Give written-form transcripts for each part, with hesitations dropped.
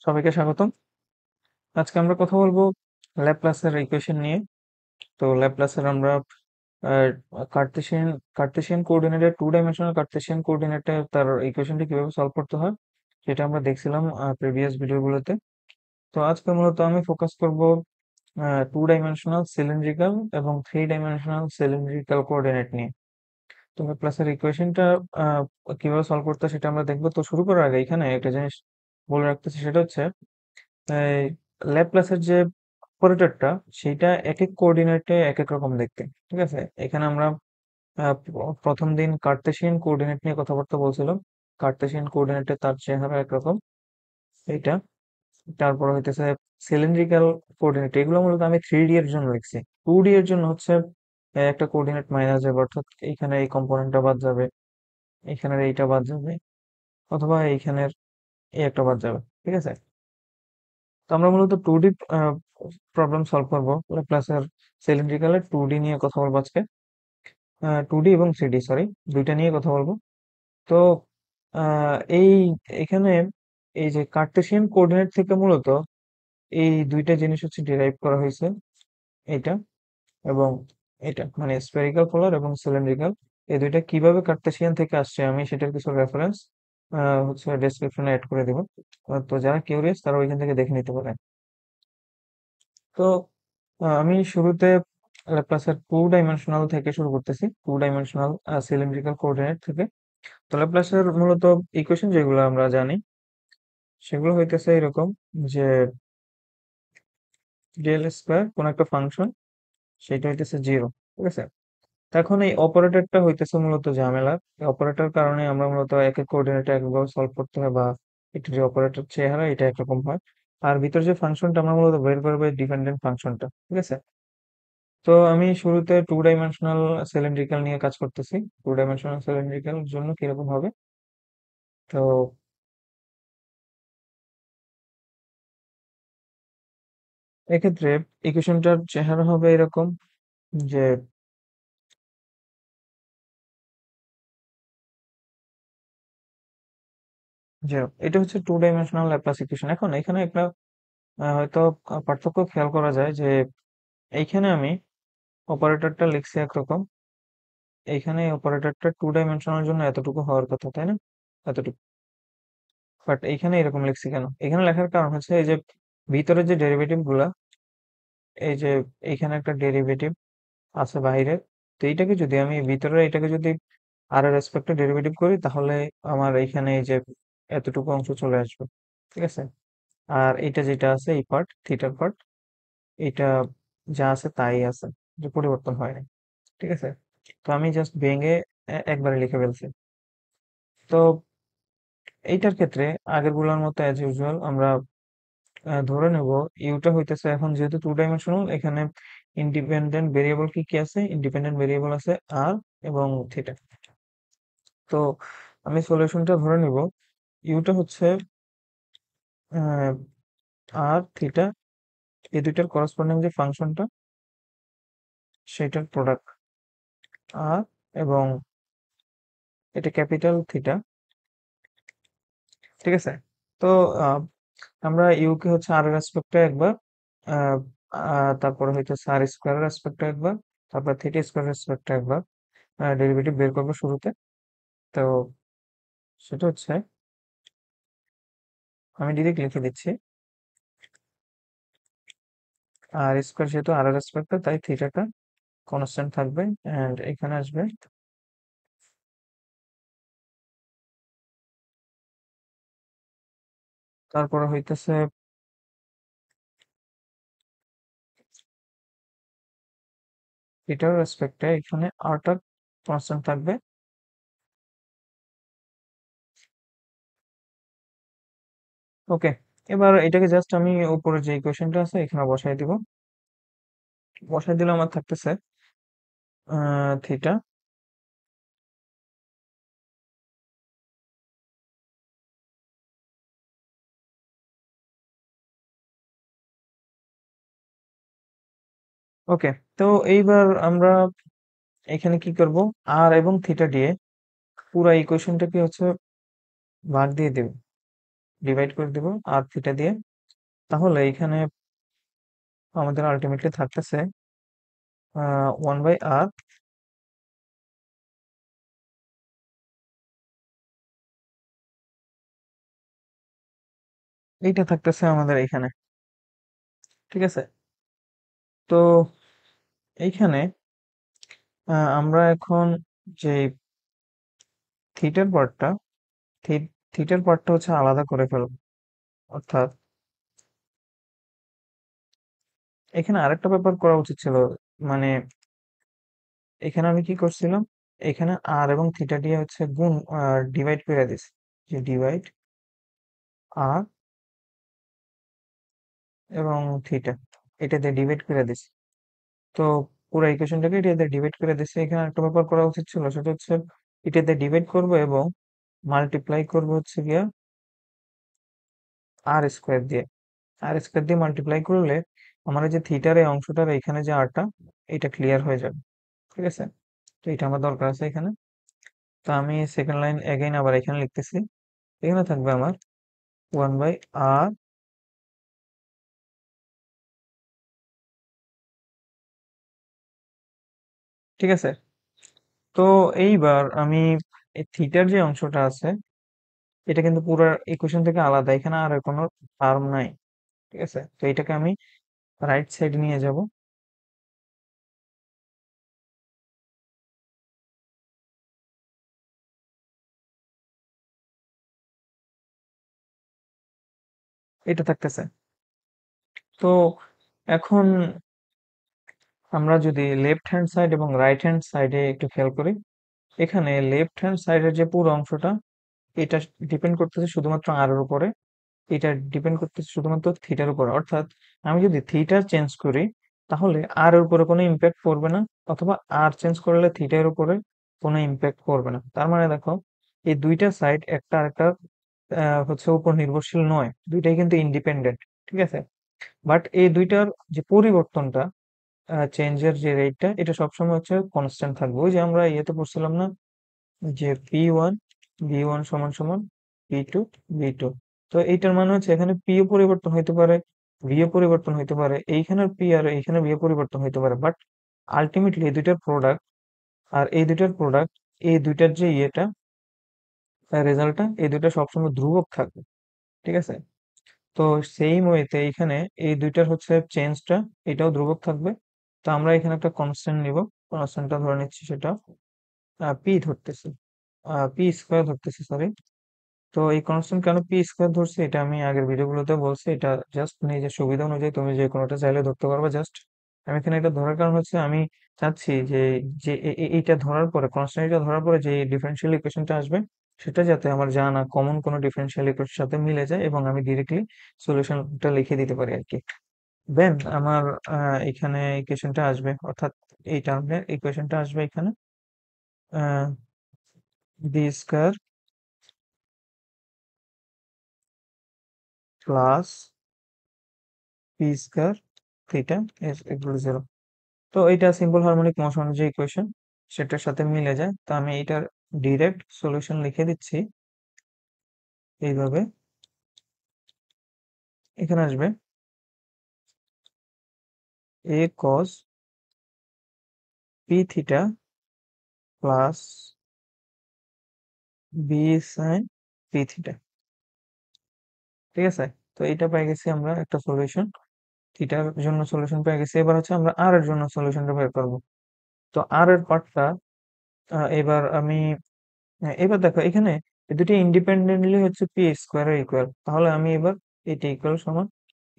সবাইকে স্বাগতম। আজকে আমরা কথা বলবো ল্যাপ্লাসের ইকুয়েশন নিয়ে। তো ল্যাপ্লাসের আমরা কার্টেশিয়ান কার্টেশিয়ান কোঅর্ডিনেটে টু ডাইমেনশনাল কার্টেশিয়ান কোঅর্ডিনেটে তার ইকুয়েশনটি কিভাবে সলভ করতে হয় সেটা আমরা দেখছিলাম প্রিভিয়াস ভিডিওগুলোতে। তো আজকে মূলত আমি ফোকাস করব টু ডাইমেনশনাল সিলিন্ড্রিক্যাল এবং থ্রি ডাইমেনশনাল সিলিন্ড্রিক্যাল কোঅর্ডিনেট নিয়ে। তো ল্যাপ্লাসের ইকুয়েশনটা কিভাবে সলভ করতে হয় সেটা আমরা দেখবো। তো শুরু করার আগে এখানে একটা জিনিস বলে রাখতেছি, সেটা হচ্ছে এই ল্যাপ্লাসের যে অপারেটরটা সেইটা এক এক কোঅর্ডিনেটে এক এক রকম দেখতে। ঠিক আছে, এখানে আমরা প্রথম দিন কার্তেশিয়ান কোঅর্ডিনেট নিয়ে কথাবার্তা বলছিলাম। কার্তেশিয়ান কোঅর্ডিনেটে তার চেহারা একরকম, এইটা। তারপর হইতেছে সিলিন্ড্রিক্যাল কোঅর্ডিনেট, এগুলো মূলত আমি 3D এর জন্য লিখছি। 2D এর জন্য হচ্ছে একটা কোঅর্ডিনেট মাইনাস যাবে, অর্থাৎ এখানে এই কম্পোনেন্টটা বাদ যাবে, এখানের এইটা বাদ যাবে, অথবা এইখানের এই একটা বাদ যাবে। ঠিক আছে, তো আমরা মূলত 2D প্রবলেম সলভ করবো ল্যাপ্লাসের সিলিন্ড্রিক্যালের। 2D নিয়ে কথা বলবো আজকে। 2D এবং 3D, সরি, দুইটা নিয়ে কথা বলবো। তো এই এখানে এই যে কার্টেসিয়ান কোঅর্ডিনেট থেকে মূলত এই দুইটা জিনিস হচ্ছে ডিরাইভ করা হয়েছে, এটা এবং এটা, মানে স্ফেরিক্যাল পোলার এবং সিলিন্ড্রিক্যাল। এই দুইটা কিভাবে কার্টেসিয়ান থেকে আসছে আমি সেটার কিছু রেফারেন্স হচ্ছে ডেসক্রিপশনে অ্যাড করে দিব। তো যারা কিউরিয়াস তারা ওইখান থেকে দেখে নিতে পারেন। তো আমি শুরুতে ল্যাপ্লাসের টু ডাইমেনশনাল থেকে শুরু করতেছি, টু ডাইমেনশনাল সিলিন্ড্রিক্যাল কোঅর্ডিনেট থেকে। তো ল্যাপ্লাসের মূলত ইকুয়েশন যেগুলো আমরা জানি সেগুলো হইতেছে এরকম, যে ডেল স্কোয়ার কোন একটা ফাংশন, সেটা হইতেছে জিরো। ঠিক আছে, তো এখন এই অপারেটরটা হইতেছে মূলত ঝামেলা। এই অপারেটর কারণে আমরা মূলত এক এক কোঅর্ডিনেটে একভাবে সলভ করতে হয়, বা এটা যে অপারেটর চেহারা এটা একরকম হয়। আর ভিতর যে ফাংশনটা আমরা মূলত বের করবো ডিপেন্ডেন্ট ফাংশনটা। ঠিক আছে, তো আমি শুরুতে টু ডাইমেনশনাল সিলিন্ড্রিক্যাল নিয়ে কাজ করতেছি। টু ডাইমেনশনাল সিলিন্ড্রিক্যাল জন্য কিরকম হবে, তো এক্ষেত্রে ইকুয়েশনটার চেহারা হবে এরকম, যে যে এটা হচ্ছে টু ডাইমেনশনাল ল্যাপ্লাস ইকুয়েশন। এখন এখানে একটা হয়তো পার্থক্য খেয়াল করা যায়, যে এইখানে আমি অপারেটরটা লিখছি একরকম, এইখানে অপারেটরটা টু ডাইমেনশনাল জন্য এতটুকু হওয়ার কথা, তাই না? এতটুকু। বাট এইখানে এরকম লিখছি কেন? এখানে লেখার কারণ হচ্ছে এই যে ভিতরে যে ডেরিভেটিভ গুলা, এই যে এইখানে একটা ডেরিভেটিভ আছে বাইরে। তো এইটাকে যদি আমি ভিতরে এটাকে যদি আর এর রেসপেক্টে ডেরিভেটিভ করি, তাহলে আমার এইখানে এই যে এতটুকু অংশ চলে আসবে। ঠিক আছে, আর এটা যেটা আছে এই পার্ট, থিটার পার্ট, এটা যা আছে তাই আছে, যে পরিবর্তন হয়নি। ঠিক আছে, তো আমি জাস্ট ভেঙে একবারে লিখে ফেলছি। তো এইটার ক্ষেত্রে আগের গুলোর মতো অ্যাজ ইউজুয়াল আমরা ধরে নেব ইউটা হইতেছে, এখন যেহেতু টু ডাইমেনশনাল, এখানে ইন্ডিপেন্ডেন্ট ভেরিয়েবল কি কি আছে? ইন্ডিপেন্ডেন্ট ভেরিয়েবল আছে আর এবং থিটা। তো আমি সলিউশনটা ধরে নিব, ইউটা হচ্ছে আর থিটা, এই দুইটার করসপন্ডিং যে ফাংশনটা সেটার প্রোডাক্ট আর, এবং এটা ক্যাপিটাল থিটা। ঠিক আছে, তো আহ, আমরা ইউ কে হচ্ছে আর এর রেসপেক্টে একবার, আহ, তারপরে হইতেছে আর স্কোয়ারের রেসপেক্টে একবার, তারপর থিটা স্কোয়ার রেসপেক্টে একবার ডেরিভেটিভ বের করবো শুরুতে। তো সেটা হচ্ছে, আমি ডিরেক্ট লিখে দিচ্ছি, আর স্কোয়ার যেহেতু আর এর রেসপেক্টে তাই থিটাটা কনস্ট্যান্ট থাকবে, এন্ড এখানে আসবে। তারপরে হইতেছে থিটার রেসপেক্টে এখানে আরটা কনস্ট্যান্ট থাকবে। ওকে, এবার এটাকে জাস্ট আমি উপরে যে ইকুয়েশনটা আছে এখানে বসাই দিব। বসাই দিলে আমার থাকতেছে থিটা, ওকে। তো এইবার আমরা এখানে কি করব, আর এবং থিটা দিয়ে পুরো ইকুয়েশনটাকে হচ্ছে ভাগ দিয়ে দেব। ডিভাইড করে দিব আর থিটা দিয়ে। তাহলে এখানে আমাদের আলটিমেটলি থাকতেছে 1/r, এইটা থাকতেছে আমাদের এখানে। ঠিক আছে, তো এইখানে আমরা এখন যে থিটার পার্টটা থিটার পার্টটা হচ্ছে আলাদা করে ফেলব। অর্থাৎ এখানে আরেকটা ব্যাপার করা উচিত ছিল, মানে এখানে আমি কি করছিলাম, এখানে আর এবং থিটা দিয়ে হচ্ছে গুণ ডিভাইড করে দিছি, যে ডিভাইড আর এবং থিটা, এটা দিয়ে ডিভাইড করে দিছি। তো পুরো ইকুয়েশনটাকে এটা দিয়ে ডিভাইড করে দিছি। এখানে একটা ব্যাপার করা উচিত ছিল, সেটা হচ্ছে এটা দিয়ে ডিভাইড করব এবং মাল্টিপ্লাই করব হচ্ছে গিয়া আর স্কোয়ার দিয়ে। আর স্কোয়ার দিয়ে মাল্টিপ্লাই করলে আমার এই যে থিটার এই অংশটার এখানে যে আরটা, এটা ক্লিয়ার হয়ে যাবে। ঠিক আছে, তো এটা আমার দরকার আছে এখানে। তো আমি সেকেন্ড লাইন এগেইন আবার এখানে লিখতেছি। এখানে থাকবে আমার 1/r, ঠিক আছে। তো এইবার আমি এই থিটার যে অংশটা আছে, এটা কিন্তু পুরো ইকুয়েশন থেকে আলাদা, এখানে আর কোনো টার্ম নাই। ঠিক আছে, তো এটাকে আমি রাইট সাইড নিয়ে যাব। এটা থাকতেছে। তো এখন আমরা যদি লেফট হ্যান্ড সাইড এবং রাইট হ্যান্ড সাইডে একটু খেয়াল করি, এখানে লেফট হ্যান্ড সাইডের যে পুরো অংশটা, এটা ডিপেন্ড করতেছে শুধুমাত্র আর এর উপরে, এটা ডিপেন্ড করতেছে শুধুমাত্র থিটার উপরে। অর্থাৎ আমি যদি থিটা চেঞ্জ করি, তাহলে আর এর উপরে কোনো ইম্প্যাক্ট পড়বে না, অথবা আর চেঞ্জ করলে থিটার উপরে কোনো ইম্প্যাক্ট পড়বে না। তার মানে দেখো, এই দুইটা সাইড একটা আরেকটা হচ্ছে উপর নির্ভরশীল নয়, দুইটাই কিন্তু ইন্ডিপেন্ডেন্ট। ঠিক আছে, বাট এই দুইটার যে পরিবর্তনটা, চেঞ্জের যে রেটটা, এটা সবসময় হচ্ছে কনস্ট্যান্ট থাকবে। ওই যে আমরা ইয়েতে পড়ছিলাম না, যে পি ওয়ান সমান সমান পি টু। তো এইটার মানে হচ্ছে এখানে পিও পরিবর্তন হইতে পারে, ভিও পরিবর্তন হইতে পারে, এইখানের পি আর এইখানে ভিও পরিবর্তন হইতে পারে, বাট আলটিমেটলি এই দুইটার প্রোডাক্ট, আর এই দুইটার প্রোডাক্ট, এই দুইটার যে ইয়েটা, রেজাল্টটা, এই দুইটা সবসময় ধ্রুবক থাকবে। ঠিক আছে, তো সেম ওয়েতে এখানে এই দুইটার হচ্ছে চেঞ্জটা, এটাও ধ্রুবক থাকবে। তো আমরা এখানে একটা কনস্ট্যান্ট নিব, কনস্ট্যান্টটা ধরে নিচ্ছি, সেটা পি ধরতেছি, পি স্কোয়ার ধরতেছি, সরি। তো এই কনস্ট্যান্ট কেন পি স্কোয়ার ধরছি, এটা আমি আগের ভিডিওগুলোতে বলছি। এটা জাস্ট নিজের সুবিধা অনুযায়ী তুমি যে কোনোটা চাইলে ধরতে পারবে। জাস্ট আমি এখানে এটা ধরার কারণ হচ্ছে আমি চাচ্ছি যে যে এইটা ধরার পরে, কনস্ট্যান্ট এটা ধরার পরে যে ডিফারেনশিয়াল ইকুয়েশনটা আসবে, সেটা যাতে আমার জানা কমন কোনো ডিফারেনশিয়াল ইকুয়েশনের সাথে মিলে যায় এবং আমি ডিরেক্টলি সলিউশনটা লিখে দিতে পারি আর কি। দেন আমার এখানে ইকুয়েশনটা আসবে, অর্থাৎ এই টার্মের ইকুয়েশনটা আসবে এখানে, B square plus P square theta is equal to 0। তো এটা সিম্পল হারমোনিক মোশনের যে ইকুয়েশন, সেটার সাথে মিলে যায়। তো আমি এটার ডিরেক্ট সলিউশন লিখে দিচ্ছি এইভাবে। এখানে আসবে a cos p theta plus b sin p theta. ঠিক আছে, তো এটা পেয়ে গেছি আমরা একটা সলিউশন, থিটার জন্য সলিউশন পেয়ে গেছি। এবার হচ্ছে আমরা আর এর জন্য সলিউশনটা বের করব। তো আর এর পার্টটা এবার আমি, এবার দেখো এখানে এই দুটি ইন্ডিপেন্ডেন্টলি হচ্ছে পি স্কোয়ারের ইকুয়াল, তাহলে আমি এবার এটা ইকুয়াল সমান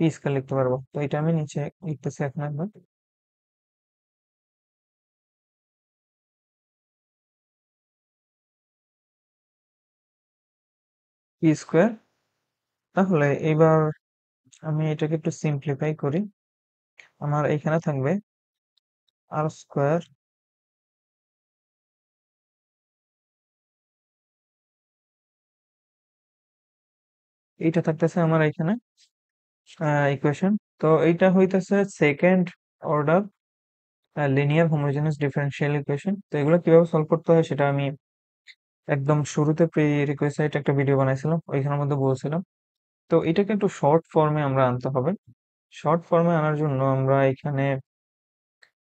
পি স্কোয়ার লিখতে পারবো। তো এটা আমি নিচে লিখতেছি এখন একবার, পি স্কোয়ার। তাহলে এবার আমি এটাকে একটু সিম্পলিফাই করি। আমার এখানে থাকবে আর স্কোয়ার, এইটা থাকতেছে আমার এখানে ইকুয়েশন। তো এইটা হইতেছে second order linear homogeneous differential equation. তো এগুলো কিভাবে সলভ করতে হয় সেটা আমি একদম শুরুতে প্রি রিকোয়েস্ট একটা ভিডিও বানাইছিলাম, ওইখানের মধ্যে বলছিলাম। তো এটাকে একটু শর্ট ফর্মে আমরা আনতে হবে। শর্ট ফর্মে আনার জন্য আমরা এখানে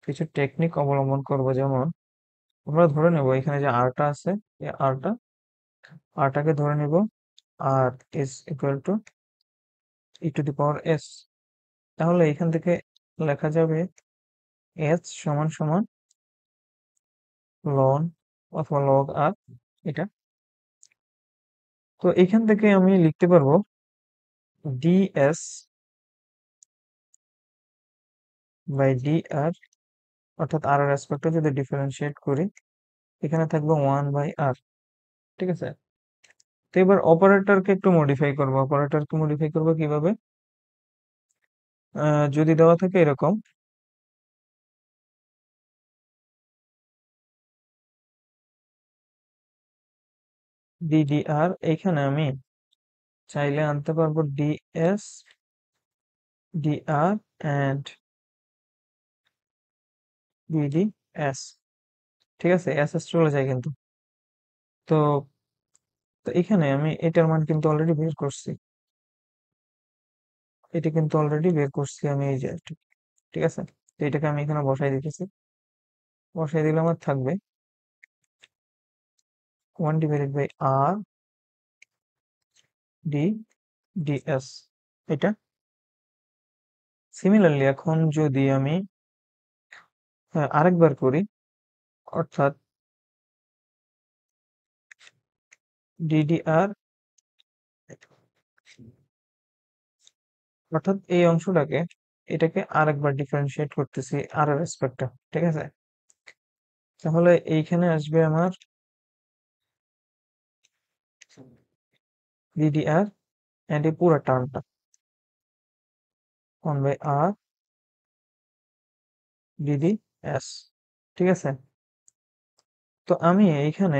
কিছু টেকনিক অবলম্বন করব। যেমন আমরা ধরে নেব এখানে যে আরটা আছে, এই আরটাকে ধরে নেব R is equal to E to the power S. তাহলে এখান থেকে লেখা যাবে এস সমান সমান লন অথবা লগ আর এটা। তো এখান থেকে আমি লিখতে পারবো ডিএস বাই ডি আর, অর্থাৎ আর এর রেসপেক্টে যদি ডিফারেন্সিয়েট করি এখানে থাকবে 1/r। ঠিক আছে। তো এবার অপারেটরকে একটু মডিফাই করবো। অপারেটরকে মডিফাই করবো কিভাবে? যদি দেওয়া থাকে এরকম ডিডিআর, এখানে আমি চাইলে আনতে পারবো ডিএস ডিআর এন্ড ডিডিএস। ঠিক আছে, এস এস চলে যায় কিন্তু। তো তো এখানে আমি এটার মান কিন্তু অলরেডি বের করছি, এটা কিন্তু অলরেডি বের করছি আমি এই যে ঠিক আছে। তো এটাকে আমি এখানে বসাই দিতেছি, বসাই দিলে আমার থাকবে 1/r ডি ডিএস এটা। সিমিলারলি এখন যদি আমি আরেকবার করি, অর্থাৎ ডিডিআর, অর্থাৎ এই অংশটাকে এটাকে আরেকবার ডিফারেন্সিয়েট করতেছি আর এর রেসপেক্টে। ঠিক আছে। তাহলে এইখানে আসবে আমার ডিডিআর এন্ড এই পুরো টার্মটা 1/r ডিডিএস। ঠিক আছে। তো আমি এইখানে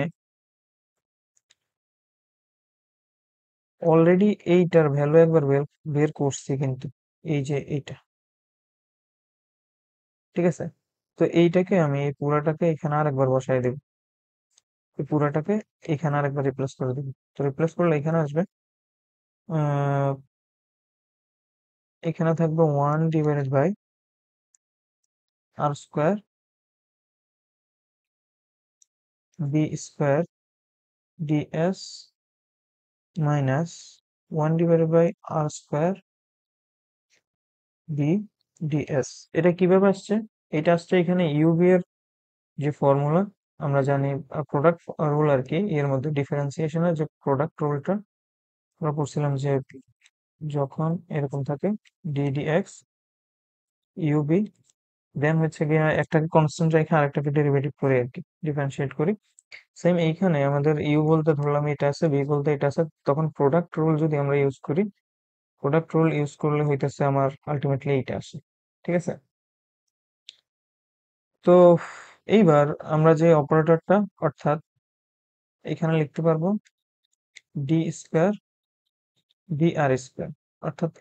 অলরেডি এইটার ভ্যালু একবার বের বের করছি কিন্তু, এই যে এইটা। ঠিক আছে। তো এইটাকে আমি এই পুরাটাকে এখানে আরেকবার বসাই দেব, এই পুরাটাকে এখানে আরেকবার রিপ্লেস করে দেব। তো রিপ্লেস করলে এখানে আসবে আহ এখানে থাকবে 1/r² B square DS minus 1/r² B DS. এটা কিভাবে আসছে? এটা আসছে এখানে ইউবি এর যে ফর্মুলা আমরা জানি, প্রোডাক্ট রুল আর কি, এর মধ্যে ডিফারেন্সিয়েশনের যে প্রোডাক্ট রুলটা আমরা পড়ছিলাম যে যখন এরকম থাকে ডিডিএক্স ইউবি, দেন হচ্ছে গিয়ে একটাকে কনস্ট্যান্ট রেখে আরেকটাকে ডেরিভেটিভ করি আর কি, ডিফারেন্সিয়েট করি। সেম এইখানে আমাদের ইউ বলতে ধরলাম এটা আছে, বি বলতে এটা আছে, তখন প্রোডাক্ট রুল যদি আমরা ইউজ করি, প্রোডাক্ট রুল ইউজ করলে হইতেছে আমার আলটিমেটলি এইটা আসে। ঠিক আছে। তো এইবার আমরা যে অপারেটরটা, অর্থাৎ এখানে লিখতে পারবো ডি স্কোয়ার বি আর স্কোয়ার, অর্থাৎ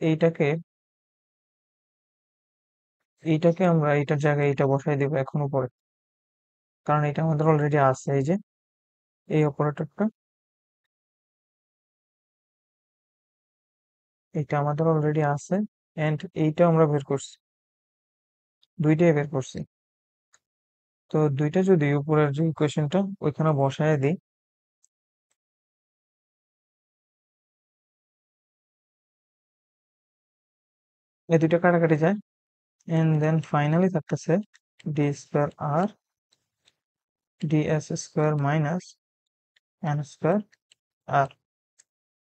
এইটাকে আমরা এইটার জায়গায় এটা বসাই দিব এখন উপরে, কারণ এটা আমাদের অলরেডি আছে। এই যে এই অপারেটরটা, এটা আমাদের অলরেডি আছে এন্ড এইটা আমরা বের করছি, দুইটাই বের করছি। তো দুইটা যদি উপরের যে ইকুয়েশনটা ওইখানে বসায় দিই, এই দুইটা কাটাকাটি যায় এন্ড দেন ফাইনালি থাকতেছে D square R DS square minus N square R.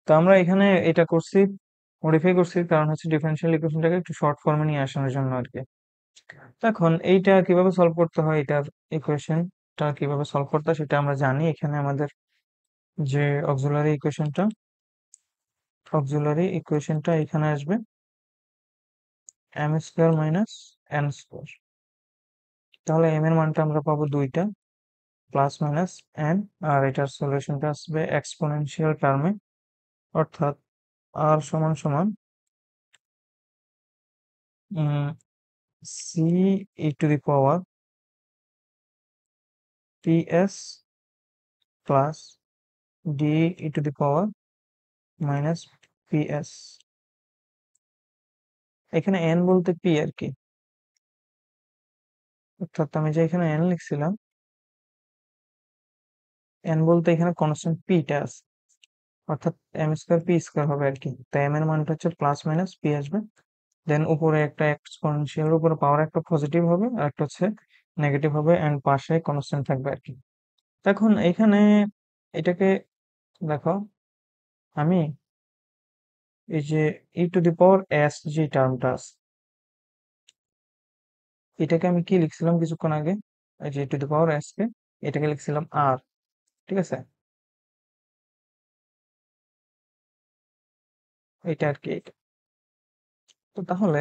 তো আমরা এখানে এটা করছি, মডিফাই করছি, কারণ হচ্ছে ডিফারেনশিয়াল ইকুয়েশনটাকে একটু শর্ট ফর্মে নিয়ে আসানোর জন্য আর কি। তো এখন এইটা কিভাবে সলভ করতে হয়, এটার ইকুয়েশনটা কিভাবে সলভ করতে হয় সেটা আমরা জানি। এখানে আমাদের যে অক্সিলারি ইকুয়েশনটা এখানে আসবে M square minus N square. তাহলে এম এর মানটা আমরা পাবো দুইটা, প্লাস মাইনাস এন, আর এটার সলিউশনটা আসবে এক্সপোনেনশিয়াল টার্মে, অর্থাৎ আর সমান সমান C E to the power ps plus D E to the power minus ps। এখানে এন বলতে পি আর কি, অর্থাৎ আমি যে এখানে এন লিখছিলাম, এন বলতে এখানে কনস্ট্যান্ট পিটা আছে, অর্থাৎ এম স্কোয়ার পি স্কোয়ার হবে আর কি। তাই এম এর মানটা হচ্ছে প্লাস মাইনাস পি আসবে, দেন উপরে একটা এক্সপোনেনশিয়াল উপরে পাওয়ার একটা পজিটিভ হবে আর একটা হচ্ছে নেগেটিভ হবে, এন্ড পাশে কনস্ট্যান্ট থাকবে আর কি। এখন এখানে এটাকে দেখো, আমি এই যে ই টু দি পাওয়ার এস যে টার্মটা আছে, এটাকে আমি কি লিখছিলাম কিছুক্ষণ আগে, এই যে ই to the power S K এটাকে লিখছিলাম আর, ঠিক আছে, এটা আর কি এটা। তো তাহলে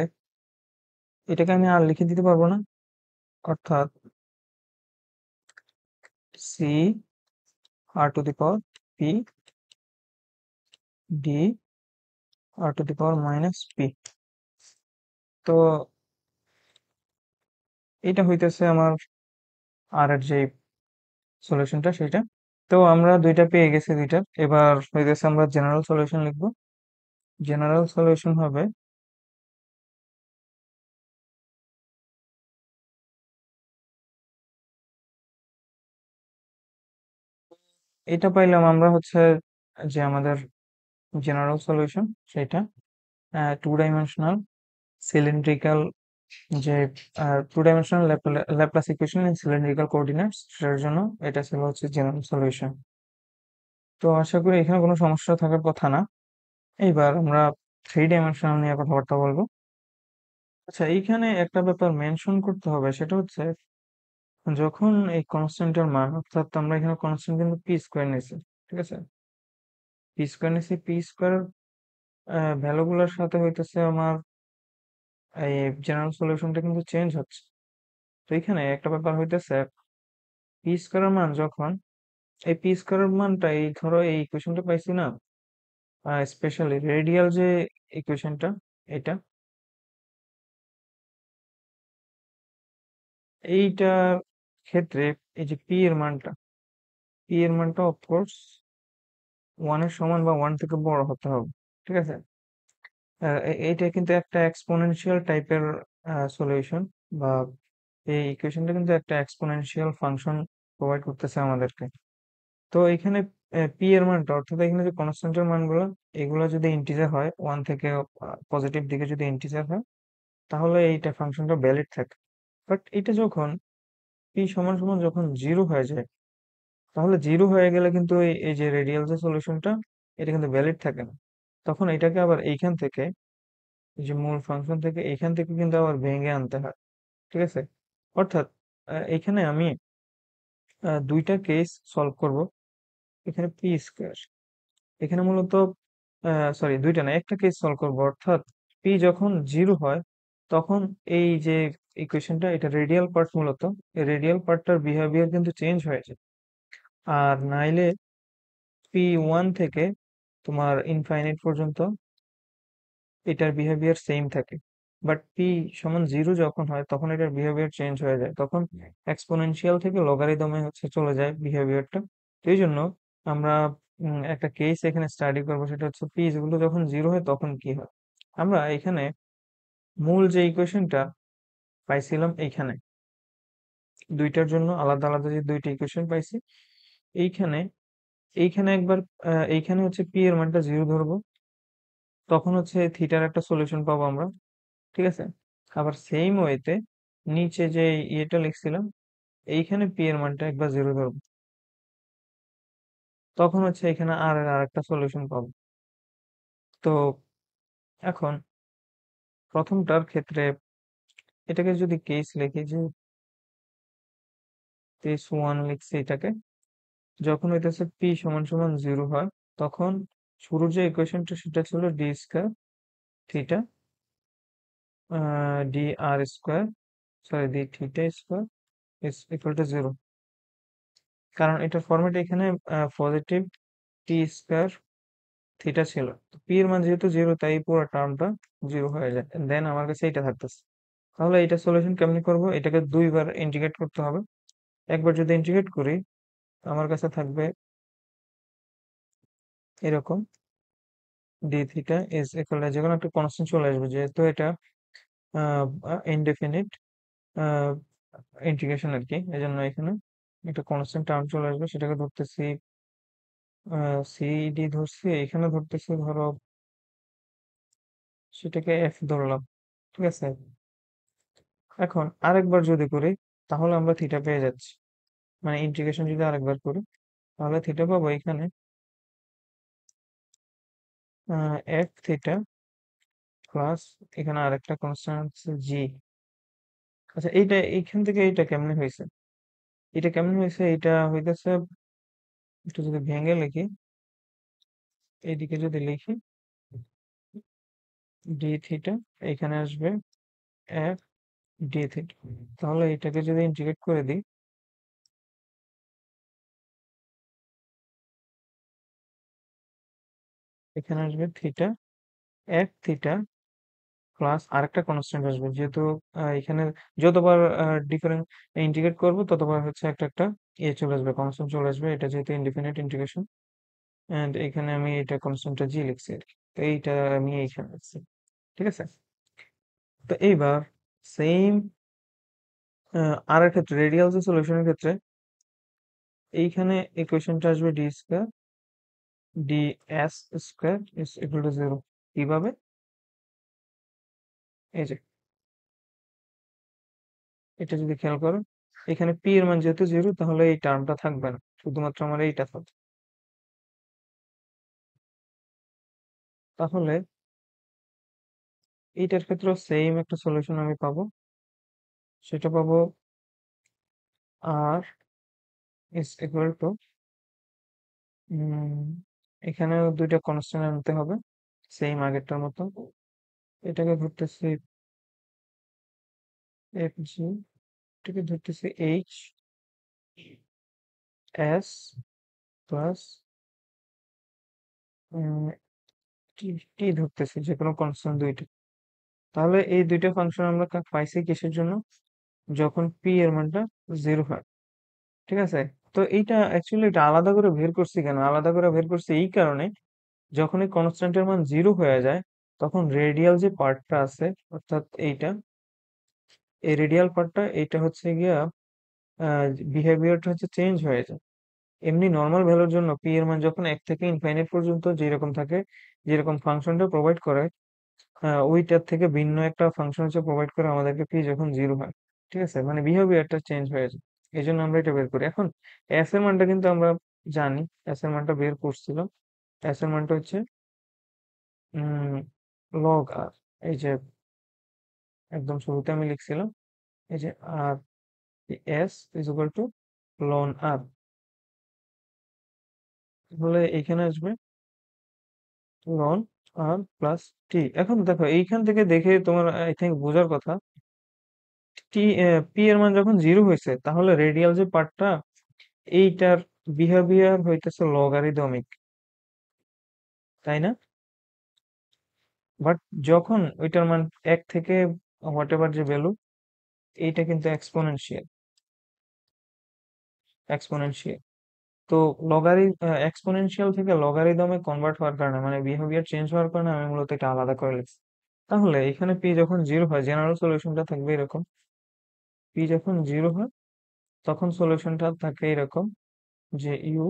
এটাকে আমি আর লিখে দিতে পারবো না, অর্থাৎ C R to the power P D R to the power minus P. তো এটা হইতেছে আমার আর এর যে সলিউশনটা সেটা। তো আমরা দুইটা পেয়ে গেছি দুইটা, এবার হইতেছে আমরা জেনারেল সলিউশন লিখবো। জেনারেল সলিউশন হবে, এটা পাইলাম আমরা হচ্ছে যে আমাদের জেনারেল সলিউশন সেটা টু ডাইমেনশনাল সিলিন্ড্রিক্যাল, যে two dimensional Laplace equation in cylindrical coordinates, সেটার জন্য এটা ছিল হচ্ছে জেনারেল সলিউশন। তো আশা করি এখানে কোনো সমস্যা থাকার কথা না। এইবার আমরা থ্রি ডাইমেনশনাল নিয়ে কথাবার্তা বলবো। আচ্ছা, এইখানে একটা ব্যাপার মেনশন করতে হবে, সেটা হচ্ছে যখন এই কনস্ট্যান্টের মান, অর্থাৎ আমরা এখানে কনস্ট্যান্ট কিন্তু পি স্কোয়ার নিয়েছি, ঠিক আছে, পি স্কোয়ার নিয়েছি, পি স্কোয়ার ভ্যালু গুলোর সাথে হইতেছে আমার এই জেনারেল সলিউশনটা কিন্তু চেঞ্জ হচ্ছে। তো এখানে একটা ব্যাপার হইতেছে, পি স্কোয়ারের মান যখন, এই পি স্কোয়ারের মানটা এই ধরো এই ইকুয়েশনটা পাইছি না, স্পেশালি রেডিয়াল যে ইকুয়েশনটা, এটা এইটার ক্ষেত্রে এই যে পি এর মানটা অফকোর্স ওয়ান এর সমান বা ওয়ান থেকে বড় হতে হবে, ঠিক আছে। এইটা কিন্তু একটা এক্সপোনেনশিয়াল টাইপের সলিউশন, বা এই ইকুয়েশনটা কিন্তু একটা এক্সপোনেনশিয়াল ফাংশন প্রোভাইড করতেছে আমাদেরকে। তো এখানে পি এর মানটা, অর্থাৎ এখানে যে কনস্ট্যান্টের মানগুলো, এগুলো যদি ইন্টিজার হয়, ওয়ান থেকে পজিটিভ দিকে যদি ইন্টিজার হয়, তাহলে এইটা ফাংশনটা ভ্যালিড থাকে। বাট এটা যখন পি সমান সমান যখন জিরো হয়ে যায়, তাহলে জিরো হয়ে গেলে কিন্তু এই এই যে রেডিয়াল যে সলিউশনটা, এটা কিন্তু ভ্যালিড থাকে না। তখন এটাকে আবার এইখান থেকে, এই যে মূল ফাংশন থেকে এইখান থেকে কিন্তু আবার ভেঙে আনতে হয়, ঠিক আছে। অর্থাৎ এখানে আমি দুইটা কেস সলভ করব। এখানে পি স্কোয়ার, এখানে মূলত সরি দুইটা না, একটা কেস সলভ করবো, অর্থাৎ পি যখন জিরো হয় তখন এই যে ইকুয়েশনটা, এটা রেডিয়াল পার্ট, মূলত এই রেডিয়াল পার্টটার বিহেভিয়ার কিন্তু চেঞ্জ হয়ে যায়। আর নাইলে পি ওয়ান থেকে তোমার ইনফাইনাইট পর্যন্ত এটার বিহেভিয়ার সেম থাকে। বাট পি সমান জিরো যখন হয় তখন এটার বিহেভিয়ার চেঞ্জ হয়ে যায়, তখন এক্সপোনেনশিয়াল থেকে লগারিদমে হচ্ছে চলে যায় বিহেভিয়ারটা। তো এই জন্য আমরা একটা কেস এখানে স্টাডি করবো, সেটা হচ্ছে পি যেগুলো যখন জিরো হয় তখন কি হয়। আমরা এখানে মূল যে ইকুয়েশনটা পাইছিলাম, এইখানে দুইটার জন্য আলাদা আলাদা যে দুইটা ইকুয়েশন পাইছি, এইখানে এইখানে একবার এইখানে হচ্ছে পি এর মানটা জিরো ধরবো, তখন হচ্ছে থিটার একটা সলিউশন পাবো আমরা, ঠিক আছে। আবার সেম ওয়েতে নিচে যে ইয়েটা লিখছিলাম, এইখানে পি এর মানটা একবার জিরো ধরবো, তখন হচ্ছে এখানে আর এর আরেকটা সলিউশন পাবো। তো এখন প্রথমটার ক্ষেত্রে এটাকে যদি কেস লিখি, যে কেস ওয়ান লিখছি এটাকে, যখন হইতেছে পি সমান সমান জিরো হয়, তখন শুরুর যে ইকুয়েশনটা সেটা ছিল D square theta D R square, sorry D theta square is equal to zero. কারণ এটার ফরম্যাট এখানে পজিটিভ টি স্কোয়ার থিটা ছিল, পি এর মান যেহেতু জিরো, তাই পুরো টার্মটা জিরো হয়ে যায়, দেন আমার কাছে এটা থাকতেছে। তাহলে এটা সলিউশন কেমনি করব, এটাকে দুইবার ইন্টিগ্রেট করতে হবে। একবার যদি ইন্টিগ্রেট করি, আমার কাছে থাকবে এরকম, D theta is equal two, যে কোনো একটা কনস্ট্যান্ট চলে আসবে, যেহেতু এটা ইনডেফিনিট ইন্টিগ্রেশন আর কি। এই জন্য এখানে একটা কনস্ট্যান্ট টার্ম চলে আসবে, সেটাকে ধরতেছি সিডি ধরছি, এখানে ধরতেছি ধরো সেটাকে এফ ধরলাম, ঠিক আছে। এখন আরেকবার যদি করি তাহলে আমরা থিটা পেয়ে যাচ্ছি, মানে ইন্টিগ্রেশন যদি আরেকবার করি তাহলে থিটা পাবো এখানে এফ থিটা প্লাস এখানে আরেকটা কনস্ট্যান্ট আছে জি। আচ্ছা, এইটা এইখান থেকে এইটা কেমনে হয়েছে, এটা কেমনে হয়েছে, এটা হইতেছে একটু যদি ভেঙে লিখি, এইদিকে যদি লিখি ডি থিটা, এখানে আসবে এফ ডি থিটা, তাহলে এটাকে যদি ইন্টিগ্রেট করে দিই এখানে আসবে থিটা এফ থিটা প্লাস আরেকটা কনস্ট্যান্ট আসবে, যেহেতু এখানে যতবার ডিফারেন্ট ইন্টিগ্রেট করব ততবার হচ্ছে একটা একটা চলে আসবে, কনস্ট্যান্ট চলে আসবে, এটা যেহেতু ইনডিফিনিট ইন্টিগ্রেশন। এন্ড এখানে আমি এটা কনস্ট্যান্টটা জি লিখছি আর কি, তো এইটা আমি এইখানে লিখছি, ঠিক আছে। তো এইবার সেম আর এর ক্ষেত্রে রেডিয়াল যে সলিউশনের ক্ষেত্রে এইখানে ইকুয়েশনটা আসবে D square D S square is equal to zero. কিভাবে, এই যে এটা যদি খেয়াল করো, এখানে পি এর মান যেহেতু জিরো তাহলে এই টার্মটা থাকবে না, শুধুমাত্র আমার এইটা থাকবে। তাহলে এইটার ক্ষেত্রেও সেম একটা সলিউশন আমি পাবো, সেটা পাবো আর ইজ ইকুয়াল টু এখানেও দুইটা কনস্ট্যান্ট আনতে হবে সেম আগেরটার মতো, এটাকে ধরতেছি এফ জি, এটাকে ধরতেছি এইচ এস প্লাস টি টি ধরতেছি, যে কোনো কনস্ট্যান্ট দুইটা। তাহলে এই দুইটা ফাংশন আমরা পাইছি কিসের জন্য, যখন পি এর মানটা জিরো হয়, ঠিক আছে। তো এইটা অ্যাকচুয়ালি এটা আলাদা করে বের করছি কেন, আলাদা করে বের করছি এই কারণে, যখন এই কনস্ট্যান্টের মান জিরো হয়ে যায় তখন রেডিয়াল যে পার্টটা আছে, অর্থাৎ এইটা, এই রেডিয়াল পার্টটা এইটা হচ্ছে গিয়া বিহেভিয়ারটা হচ্ছে চেঞ্জ হয়ে যায়। এমনি নর্মাল ভ্যালুর জন্য পি এর মান যখন এক থেকে ইনফাইনাইট পর্যন্ত যেরকম থাকে, যেরকম ফাংশনটা প্রোভাইড করে, ওইটার থেকে ভিন্ন একটা ফাংশন হচ্ছে প্রোভাইড করে আমাদেরকে পি যখন জিরো হয়, ঠিক আছে, মানে বিহেভিয়ারটা চেঞ্জ হয়ে যায়। এই জন্য আমরা এটা বের করি। এখন এস এর মানটা কিন্তু আমরা জানি, এস এর মানটা বের করছিলাম, এস এর মানটা হচ্ছে লগ আর, এই যে একদম শুরুতে আমি লিখছিলাম এই যে R S is equal to ln R, তাহলে এখানে আসবে লন আর প্লাস টি। এখন দেখো এইখান থেকে দেখে তোমার আই থিঙ্ক বোঝার কথা, টি পি এর মান যখন জিরো হয়েছে তাহলে রেডিয়াল যে পার্টটা এইটার বিহেভিয়ার হইতেছে লগারিদমিক, তাই না? বাট যখন ওইটার মান এক থেকে হোয়াট এভার যে ভ্যালু, এইটা কিন্তু এক্সপোনেনশিয়াল, এক্সপোনেনশিয়াল। তো লগারি এক্সপোনেনশিয়াল থেকে লগারিদমে কনভার্ট হওয়ার কারণে, মানে বিহেভিয়ার চেঞ্জ হওয়ার কারণে আমি মূলত এটা আলাদা করে লিখছি। তাহলে এখানে পি যখন জিরো হয় জেনারেল সলিউশনটা থাকবে এরকম, পি যখন জিরো হয় তখন সলিউশনটা থাকে এরকম, যে ইউ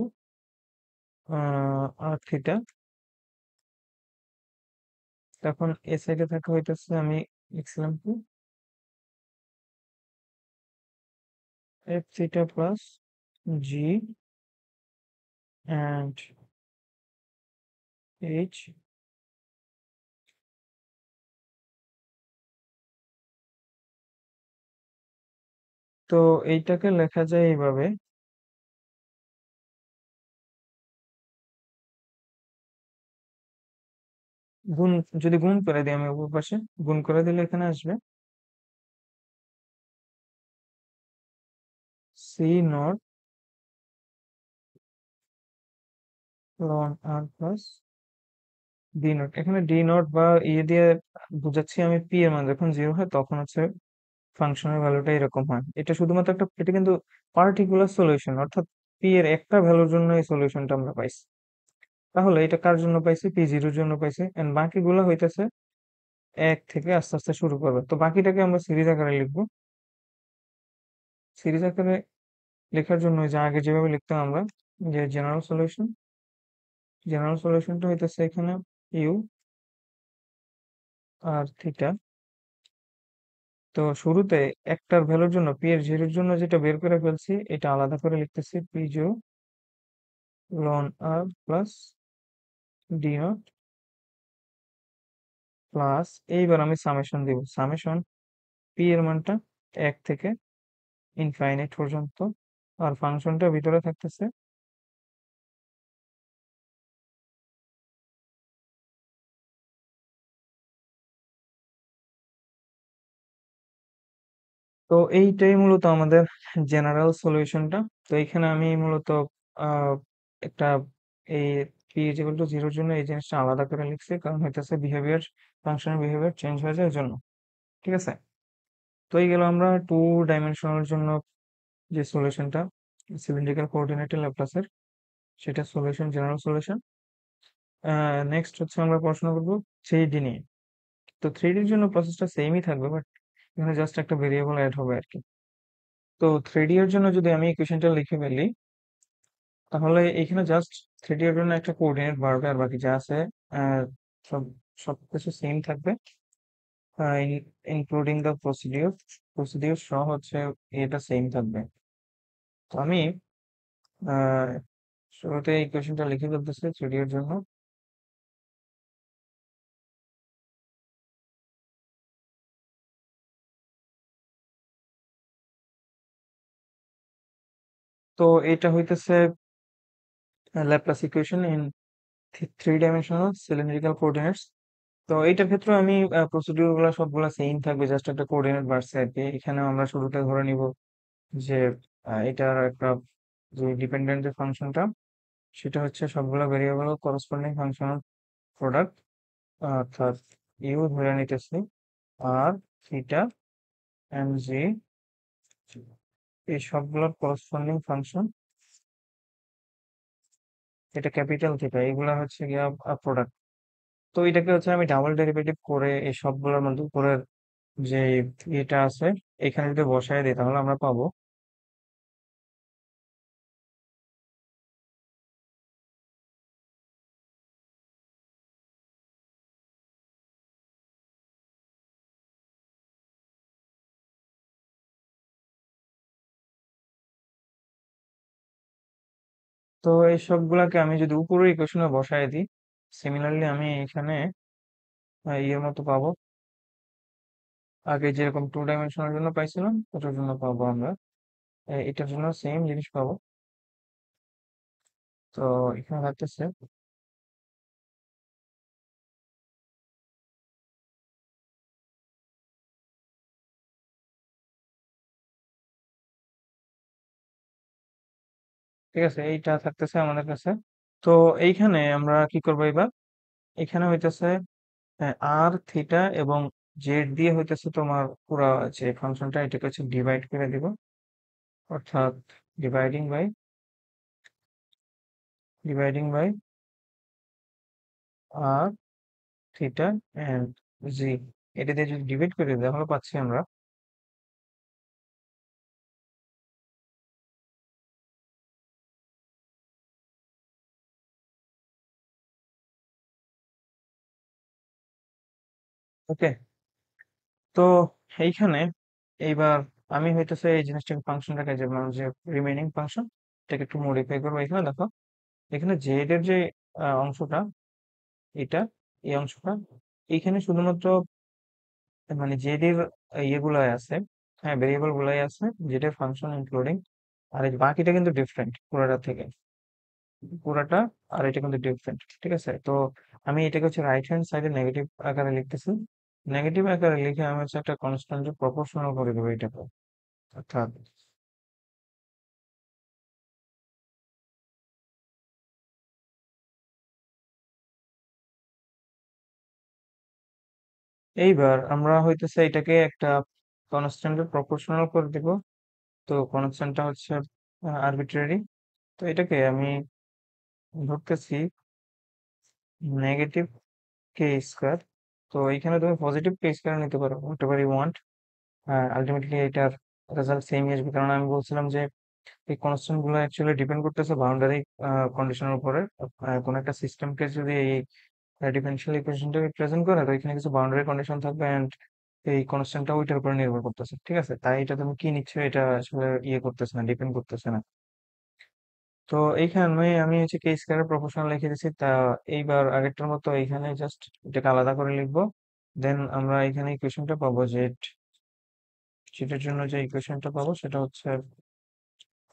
আর থিটা, তখন এ সাইডে থাকা হইতেছে আমি লিখছিলাম কি F theta plus G and H. তো এইটাকে লেখা যায় এইভাবে, গুণ, যদি গুণ করে দিই আমি উপর পাশে, গুণ করে দিলে এখানে আসবে C naught ln R plus D naught. এখানে ডি নট বা দিয়ে বুঝাচ্ছি আমি পি এর মান যখন জিরো হয় তখন হচ্ছে ফাংশনের ভ্যালুটা এরকম হয়। এটা শুধুমাত্র একটা, এটা কিন্তু পার্টিকুলার সলিউশন, অর্থাৎ পি এর একটা ভ্যালুর জন্য এই সলিউশনটা আমরা পাইছি। তাহলে এটা কার জন্য পাইছি, পি জিরোর জন্য পাইছি, এন্ড বাকিগুলো হইতেছে এক থেকে আস্তে আস্তে শুরু করবে। তো বাকিটাকে আমরা সিরিজ আকারে লিখবো। সিরিজ আকারে লেখার জন্য যে আগে যেভাবে লিখতাম আমরা, যে জেনারেল সলিউশনটা হইতেছে এখানে ইউ আর থিটা। তো শুরুতে একটার ভ্যালুর জন্য পি এর জিরোর জন্য যেটা বের করে ফেলছি এটা আলাদা করে লিখতেছি, P zero ln R plus D naught plus, এইবার আমি সামেশন দিব, সামেশন পি এর মানটা এক থেকে ইনফাইনাইট পর্যন্ত, আর ফাংশনটা ভিতরে থাকতেছে। তো এইটাই মূলত আমাদের জেনারেল সলিউশনটা। তো এখানে আমি মূলত আহ, একটা এই পি ইজ ইকুয়াল টু জিরোর জন্য এই জিনিসটা আলাদা করে লিখছি, কারণ হইতেছে বিহেভিয়ার, ফাংশনের বিহেভিয়ার চেঞ্জ হয়ে যায় এর জন্য। ঠিক আছে। তো এই গেল আমরা টু ডাইমেনশনাল জন্য যে সলিউশনটা, সিলিন্ড্রিক্যাল কোঅর্ডিনেটের ল্যাপ্লাসের, সেটা সলিউশন, জেনারেল সলিউশন। নেক্সট হচ্ছে আমরা পড়াশোনা করবো থ্রি ডি নিয়ে। তো থ্রি ডির জন্য প্রসেসটা সেমই থাকবে, বাট এখানে জাস্ট একটা ভেরিয়েবল অ্যাড হবে আর কি। তো থ্রিডি এর জন্য যদি আমি ইকুয়েশনটা লিখে ফেলি, তাহলে এখানে জাস্ট থ্রিডি এর জন্য একটা কোঅর্ডিনেট বাড়বে, আর বাকি যা আছে আহ, সব সবকিছু সেম থাকবে, ইনক্লুডিং দ্য প্রসিডিউর সহ হচ্ছে এটা সেম থাকবে। তো আমি আহ, শুরুতে ইকুয়েশনটা লিখে ফেলতেছি থ্রিডি এর জন্য। তো এটা হইতেছে Laplace equation in three dimensional cylindrical coordinates. তো এইটার ক্ষেত্রে আমি প্রসিডিউর গুলা সবগুলা সেম থাকবে, জাস্ট একটা কোঅর্ডিনেট বাড়ছে আর কি। এখানে আমরা শুরুতে ধরে নিব যে এটার একটা যে ডিপেন্ডেন্ট যে ফাংশনটা, সেটা হচ্ছে সবগুলা ভেরিয়েবল করসপন্ডিং ফাংশনাল প্রোডাক্ট, অর্থাৎ ইউ ধরে নিতেছি, আর থিটা এন্ড জি, এই সবগুলোর করসপন্ডিং ফাংশন, এটা ক্যাপিটাল থিটা, এগুলা হচ্ছে গিয়া প্রোডাক্ট। তো এটাকে হচ্ছে আমি ডাবল ডেরিভেটিভ করে এই সবগুলোর মধ্যে উপরের যে এটা আছে এখানে যদি বসায় দিই, তাহলে আমরা পাবো। তো এই সবগুলাকে আমি যদি উপরের ইকুয়েশনে বসায় দিই, সিমিলারলি আমি এখানে ইয়ের মতো পাবো, আগে যেরকম টু ডাইমেনশনের জন্য পাইছিলাম ওটার জন্য পাবো আমরা, এটার জন্য সেম জিনিস পাবো। তো এখানে থাকতেছে, ঠিক আছে, এইটা থাকতেছে আমাদের কাছে। তো এইখানে আমরা কি করবো এবার, এখানে হইতেছে আর থিটা এবং জেড দিয়ে হইতেছে তোমার পুরা যে ফাংশনটা, এটাকে হচ্ছে ডিভাইড করে দিব, অর্থাৎ dividing by dividing by R theta and G, এটা দিয়ে যদি ডিভাইড করে দিই তাহলে পাচ্ছি আমরা। ওকে। তো এইখানে এইবার আমি হইতেছে এই জিনিসটাকে, ফাংশনটাকে, যে মানে যে রিমেইনিং ফাংশন, এটাকে একটু মডিফাই করবো। এখানে দেখো, এখানে জেড এর যে অংশটা, এটা, এই অংশটা, এখানে শুধুমাত্র মানে জেড এর ইয়েগুলাই আছে, হ্যাঁ ভেরিয়েবল গুলাই আছে, জেড এর ফাংশন ইনক্লুডিং, আর এই বাকিটা কিন্তু ডিফারেন্ট পুরাটা থেকে, পুরাটা, আর এটা কিন্তু ডিফারেন্ট। ঠিক আছে। তো আমি এটাকে হচ্ছে রাইট হ্যান্ড সাইডে নেগেটিভ আকারে লিখতেছি। নেগেটিভ আকারে লিখে আমি হচ্ছে একটা কনস্ট্যান্ট প্রপোর্শনাল করে দেবো এটাকে, অর্থাৎ এইবার আমরা হইতেছে এটাকে একটা কনস্ট্যান্টে প্রপোর্শনাল করে দিব। তো কনস্ট্যান্টটা হচ্ছে আরবিট্রারি। তো এটাকে আমি ধরতেছি নেগেটিভ কে স্কোয়ার। তো এইখানে তুমি পজিটিভ পি স্কয়ার নিতে পারো whatever you want. Ultimately এটার রেজাল্ট সেমই আসবে, কারণ আমি বলছিলাম যে এই কনস্ট্যান্ট গুলো অ্যাকচুয়ালি ডিপেন্ড করতেছে বাউন্ডারি কন্ডিশনের উপরে। কোন একটা সিস্টেমকে যদি এই ডিফারেনশিয়াল ইকুয়েশনটাকে প্রেজেন্ট করে, তো এখানে কিছু বাউন্ডারি কন্ডিশন থাকবে এন্ড এই কনস্ট্যান্টটা ওইটার উপরে নির্ভর করতেছে, ঠিক আছে? তাই এটা তুমি কি নিচ্ছ এটা আসলে ইয়ে করতেছে না, ডিপেন্ড করতেছে না। তো এইখানে আমি হচ্ছে কে স্কয়ারের প্রপোর্শনাল লিখে দিচ্ছি। তা এইবার আগেরটার মতো এইখানে জাস্ট এটাকে আলাদা করে লিখবো। দেন আমরা এখানে ইকুয়েশনটা পাবো যে যেটার জন্য যে ইকুয়েশনটা পাবো সেটা হচ্ছে,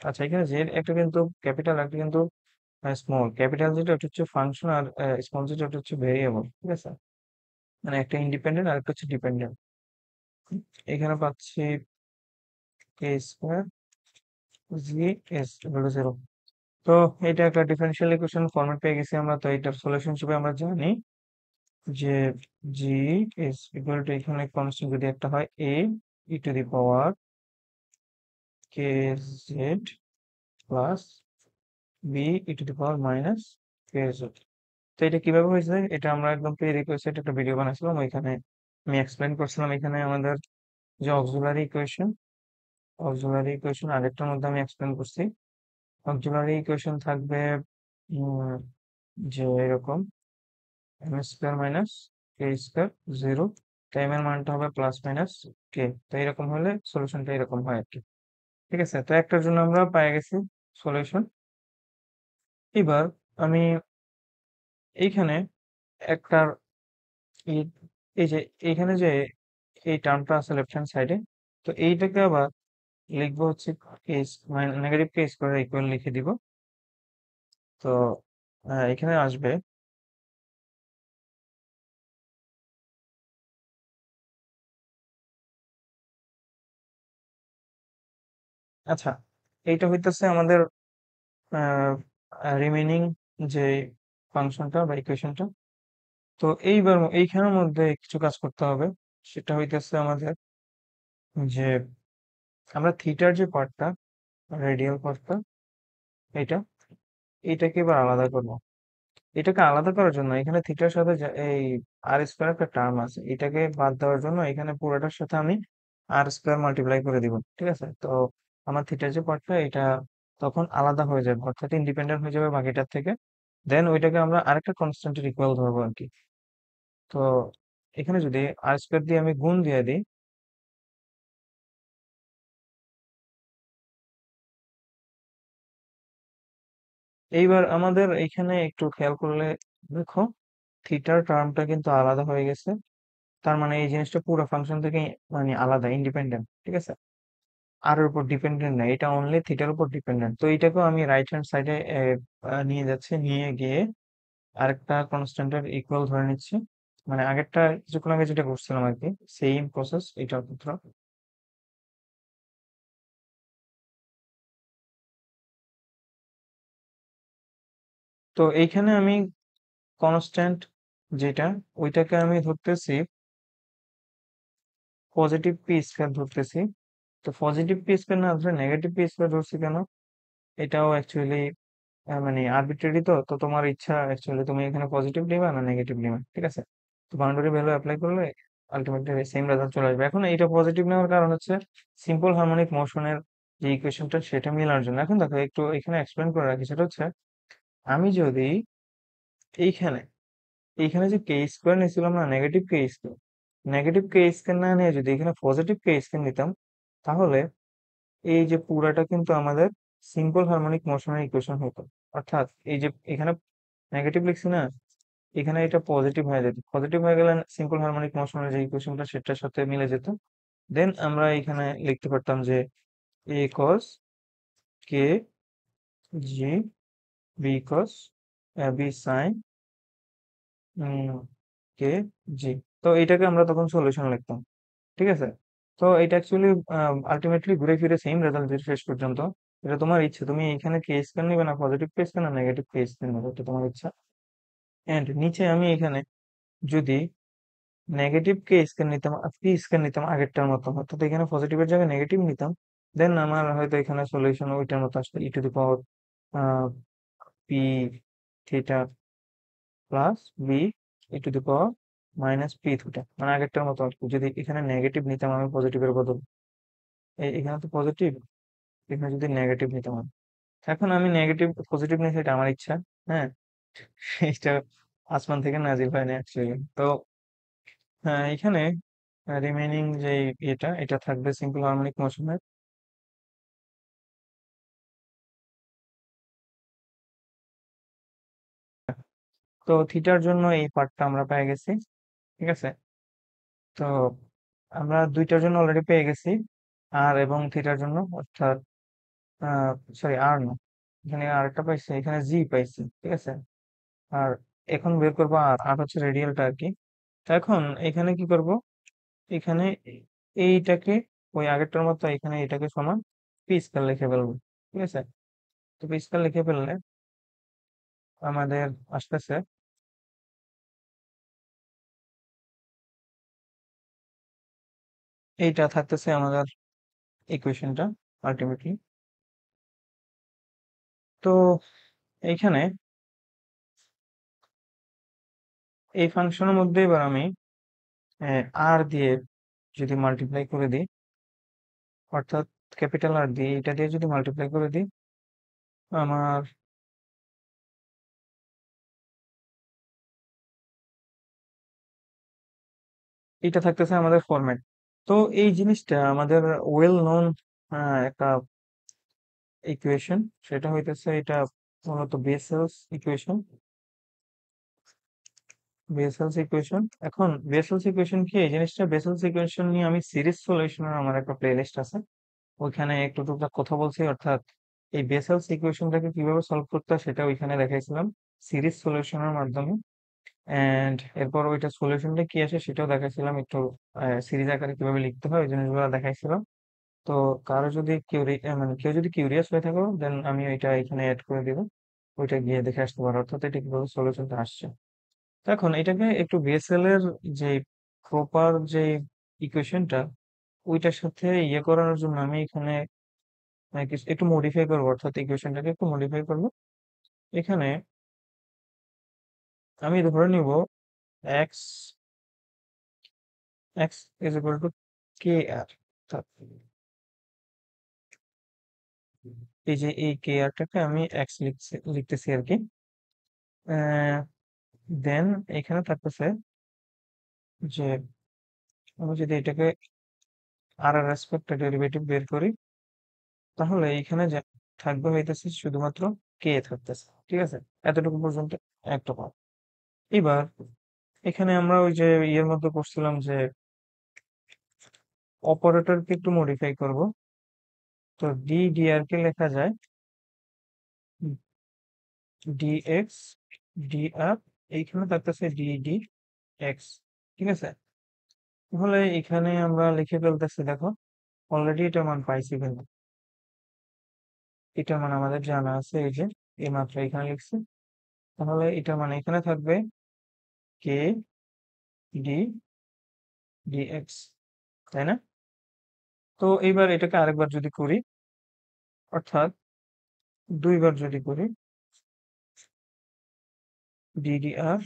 আচ্ছা এখানে যে একটা কিন্তু ক্যাপিটাল, একটা কিন্তু স্মল। ক্যাপিটাল যেটা ওটা হচ্ছে ফাংশন, আর স্মল যেটা ওটা হচ্ছে ভেরিয়েবল, ঠিক আছে? মানে একটা ইন্ডিপেন্ডেন্ট আর একটা হচ্ছে ডিপেন্ডেন্ট। এখানে পাচ্ছি K square G S equal to 0। তো এটা একটা ডিফারেনশিয়াল ইকুয়েশন ফরম্যাট পেয়ে গেছি আমরা। তো এটার সলিউশন হিসেবে আমরা জানি যে জি ইজ ইকুয়াল টু, এখানে কনস্ট্যান্ট যদি একটা হয় A E to the power K Z plus B E to the power minus K Z. তো এটা কিভাবে হয়েছে, এটা আমরা একদম প্রি রিকোয়েস্টেড একটা ভিডিও বানাইছিলাম, ওইখানে আমি এক্সপ্লেন করছিলাম। এখানে আমাদের যে অক্সিলারি ইকুয়েশন আরেকটার মধ্যে আমি এক্সপ্লেন করছি। অক্সিলারি ইকুয়েশন থাকবে উম, যে এরকম এম স্কোয়ার মাইনাস কে স্কোয়ার 0, টাইম এর মানটা হবে প্লাস মাইনাস কে। তো এরকম হলে সলিউশনটা এরকম হয় আর কি, ঠিক আছে? তো একটার জন্য আমরা পেয়ে গেছি সলিউশন। এবার আমি এইখানে একটার এই এই যে এইখানে যে এই টার্মটা আছে লেফট হ্যান্ড সাইডে, তো এইটাকে আবার লিখবো হচ্ছে কেস নেগেটিভ কে স্কোয়ার ইকুয়াল লিখে দিব। তো এখানে আসবে, আচ্ছা এইটা হইতেছে আমাদের রিমেইনিং যে ফাংশনটা বা ইকুয়েশনটা। তো এইবার এইখানের মধ্যে কিছু কাজ করতে হবে। সেটা হইতেছে আমাদের যে আমরা থিটার যে পার্টটা, রেডিয়াল পার্টটা, এটা এইটাকে এবার আলাদা করবো। এটাকে আলাদা করার জন্য এখানে থিটার সাথে এই আর স্কোয়ার একটা টার্ম আছে, এটাকে বাদ দেওয়ার জন্য এখানে পুরোটার সাথে আমি আর স্কোয়ার মাল্টিপ্লাই করে দিব, ঠিক আছে? তো আমার থিটার যে পার্টটা এটা তখন আলাদা হয়ে যাবে, অর্থাৎ ইন্ডিপেন্ডেন্ট হয়ে যাবে বাকিটার থেকে। দেন ওইটাকে আমরা আরেকটা কনস্ট্যান্টের ইকুয়াল ধরবো আর কি। তো এখানে যদি আর স্কোয়ার দিয়ে আমি গুণ দিয়ে দিই, এইবার আমাদের এখানে একটু খেয়াল করলে দেখো থিটার টার্মটা কিন্তু আলাদা হয়ে গেছে। তার মানে এই জিনিসটা পুরো ফাংশন থেকে মানে আলাদা, ইন্ডিপেন্ডেন্ট, ঠিক আছে? আর এর উপর ডিপেন্ডেন্ট না, এটা অনলি থিটার উপর ডিপেন্ডেন্ট। তো এটাকেও আমি রাইট হ্যান্ড সাইডে নিয়ে যাচ্ছি, নিয়ে গিয়ে আরেকটা কনস্ট্যান্টের ইকুয়াল ধরে নিচ্ছি। মানে আগেরটা কিছুক্ষণ আগে যেটা করছিলাম আর কি, সেম প্রসেস এটার ক্ষেত্রে। তো এইখানে আমি কনস্ট্যান্ট যেটা, ওইটাকে আমি ধরতেছি পজিটিভ পি স্কয়ার ধরতেছি। তো পজিটিভ পি স্কয়ার না ধরে নেগেটিভ পি স্কয়ার ধরছি কেন, এটাও অ্যাকচুয়ালি মানে আরবিট্রারি। তো তো তোমার ইচ্ছা অ্যাকচুয়ালি তুমি এখানে পজিটিভ নিবা না নেগেটিভ নিবা, ঠিক আছে? তো বাউন্ডারি ভ্যালু অ্যাপ্লাই করলে আলটিমেটলি সেম রেজাল্ট চলে আসবে। এখন এটা পজিটিভ নেওয়ার কারণ হচ্ছে সিম্পল হারমোনিক মোশনের যে ইকুয়েশনটা সেটা মেলার জন্য। এখন দেখো একটু এখানে এক্সপ্লেন করে রাখি, সেটা হচ্ছে আমি যদি এইখানে এইখানে যে কে স্কোয়ার নিয়েছিলাম না, নেগেটিভ কে স্কোয়ার না নিয়ে যদি এখানে পজিটিভ কে স্কোয়ার নিতাম, তাহলে এই যে পুরাটা কিন্তু আমাদের সিম্পল হারমোনিক মোশনের ইকুয়েশন হতো। অর্থাৎ এই যে এখানে নেগেটিভ লিখছি না, এখানে এটা পজিটিভ হয়ে যেত, পজিটিভ হয়ে গেলে সিম্পল হারমোনিক মোশনের যে ইকুয়েশনটা সেটার সাথে মিলে যেত। দেন আমরা এখানে লিখতে পারতাম যে A cos K G B cos B sine K G. তো এটাকে আমরা তখন সলিউশন লিখতাম, ঠিক আছে? তো এটা অ্যাকচুয়ালি আলটিমেটলি ঘুরে ফিরে সেম রেজাল্ট দিবে শেষ পর্যন্ত। এটা তোমার ইচ্ছা, তুমি এখানে কে স্কয়ার নিবে না পজিটিভ কে স্কয়ার না নেগেটিভ কে স্কয়ার নেবে, এটা তোমার ইচ্ছা। এন্ড নিচে আমি এখানে যদি নেগেটিভ কে স্কয়ার নিতাম আর পি স্কয়ার নিতাম আগেরটার মতো, অর্থাৎ এখানে পজিটিভের জায়গায় নেগেটিভ নিতাম, দেন আমার হয়তো এখানে সলিউশন ওইটার মতো আসতো, E to the power P theta plus B E to the power minus P theta, মানে আগেরটার মতো আর কি। যদি এখানে নেগেটিভ নিতাম আমি পজিটিভের বদল, এখানে তো পজিটিভ, এখানে যদি নেগেটিভ নিতাম আমি। এখন আমি নেগেটিভ পজিটিভ নিয়েছি, এটা আমার ইচ্ছা। হ্যাঁ, এটা আসমান থেকে নাজিল হয়নি অ্যাকচুয়ালি। তো এখানে রিমেইনিং যে এটা থাকবে সিম্পল হারমোনিক মোশনের। তো থিটার জন্য এই পার্টটা আমরা পেয়ে গেছি, ঠিক আছে। তো আমরা দুইটার জন্য অলরেডি পেয়ে গেছি, আর এবং থিটার জন্য, অর্থাৎ সরি আর না, এখানে আর একটা পাইছি, এখানে জি পাইছি, ঠিক আছে। আর এখন বের করবো আর হচ্ছে রেডিয়ালটা আর কি। তো এখন এখানে কি করব, এখানে এইটাকে ওই আগেরটার মতো এখানে এটাকে সমান পি স্কয়ার লিখে ফেলবো, ঠিক আছে। তো পি স্কয়ার লিখে ফেললে আমাদের আসতেছে, এইটা থাকতেছে আমাদের ইকুয়েশনটা আলটিমেটলি। তো এইখানে এই ফাংশনের মধ্যে এবার আমি আর দিয়ে যদি মাল্টিপ্লাই করে দিই, অর্থাৎ ক্যাপিটাল আর দিয়ে এটা দিয়ে যদি মাল্টিপ্লাই করে দিই, আমার এটা থাকতেছে আমাদের ফরম্যাট। তো এই জিনিসটা আমাদের ওয়েল নোন একটা ইকুয়েশন, সেটা হইতেছে এটা মূলত বেসেলস ইকুয়েশন। বেসেলস ইকুয়েশন, এখন বেসেলস ইকুয়েশন কি, এই জিনিসটা বেসেলস ইকুয়েশন নিয়ে আমি সিরিজ সলিউশনের আমার একটা প্লেলিস্ট আছে, ওইখানে একটু টুকটাক কথা বলছি। অর্থাৎ এই বেসেলস ইকুয়েশনটাকে কিভাবে সলভ করতে হয় সেটা ওইখানে দেখাইছিলাম সিরিজ সলিউশনের মাধ্যমে। এন্ড এরপর ওইটা সলিউশনটা কি আসে সেটাও দেখাইছিলাম একটু, সিরিজ আকারে কিভাবে লিখতে হয় ওই জিনিসগুলো দেখাইছিলাম। তো কারো যদি মানে কেউ যদি কিউরিয়াস হয়ে থাকো, দেন আমি ওইটা এখানে অ্যাড করে দিব, ওইটা গিয়ে দেখে আসতে পারো, অর্থাৎ এটা কিভাবে সলিউশনটা আসছে। তো এখন এটাকে একটু বেসেল এর যে প্রপার যে ইকুয়েশনটা, ওইটার সাথে ইয়ে করানোর জন্য আমি এখানে একটু মডিফাই করবো, অর্থাৎ ইকুয়েশনটাকে একটু মডিফাই করবো। এখানে আমি ধরে নিব X X is equal to K আর, এই যে এই কে আরটাকে আমি এক্স লিখতেছি আর কি। দেন এখানে থাকতেছে যে আমি যদি এটাকে আর এর রেসপেক্টে ডেরিভেটিভ বের করি, তাহলে এখানে যা থাকবে হইতেছে শুধুমাত্র কে থাকতেছে, ঠিক আছে। এতটুকু পর্যন্ত একটা পাব। এবার এখানে আমরা ওই যে ইয়ের মধ্যে করছিলাম যে অপারেটরকে একটু মডিফাই করব। তো ডি ডিআর কে লেখা যায় ডিএক্স ডিআর, এইখানে থাকতেছে ডি ডি এক্স, ঠিক আছে। তাহলে এখানে আমরা লিখে ফেলতেছি, দেখো অলরেডি এটা মান পাইছি, কিন্তু এটা মানে আমাদের জানা আছে, এই যে এই মাত্রা এখানে লিখছি। তাহলে এটা মানে এখানে থাকবে কে ডি ডিএক্স, তাই না? তো এইবার এটাকে আরেকবার যদি করি, অর্থাৎ দুইবার যদি করি ডিডিআর,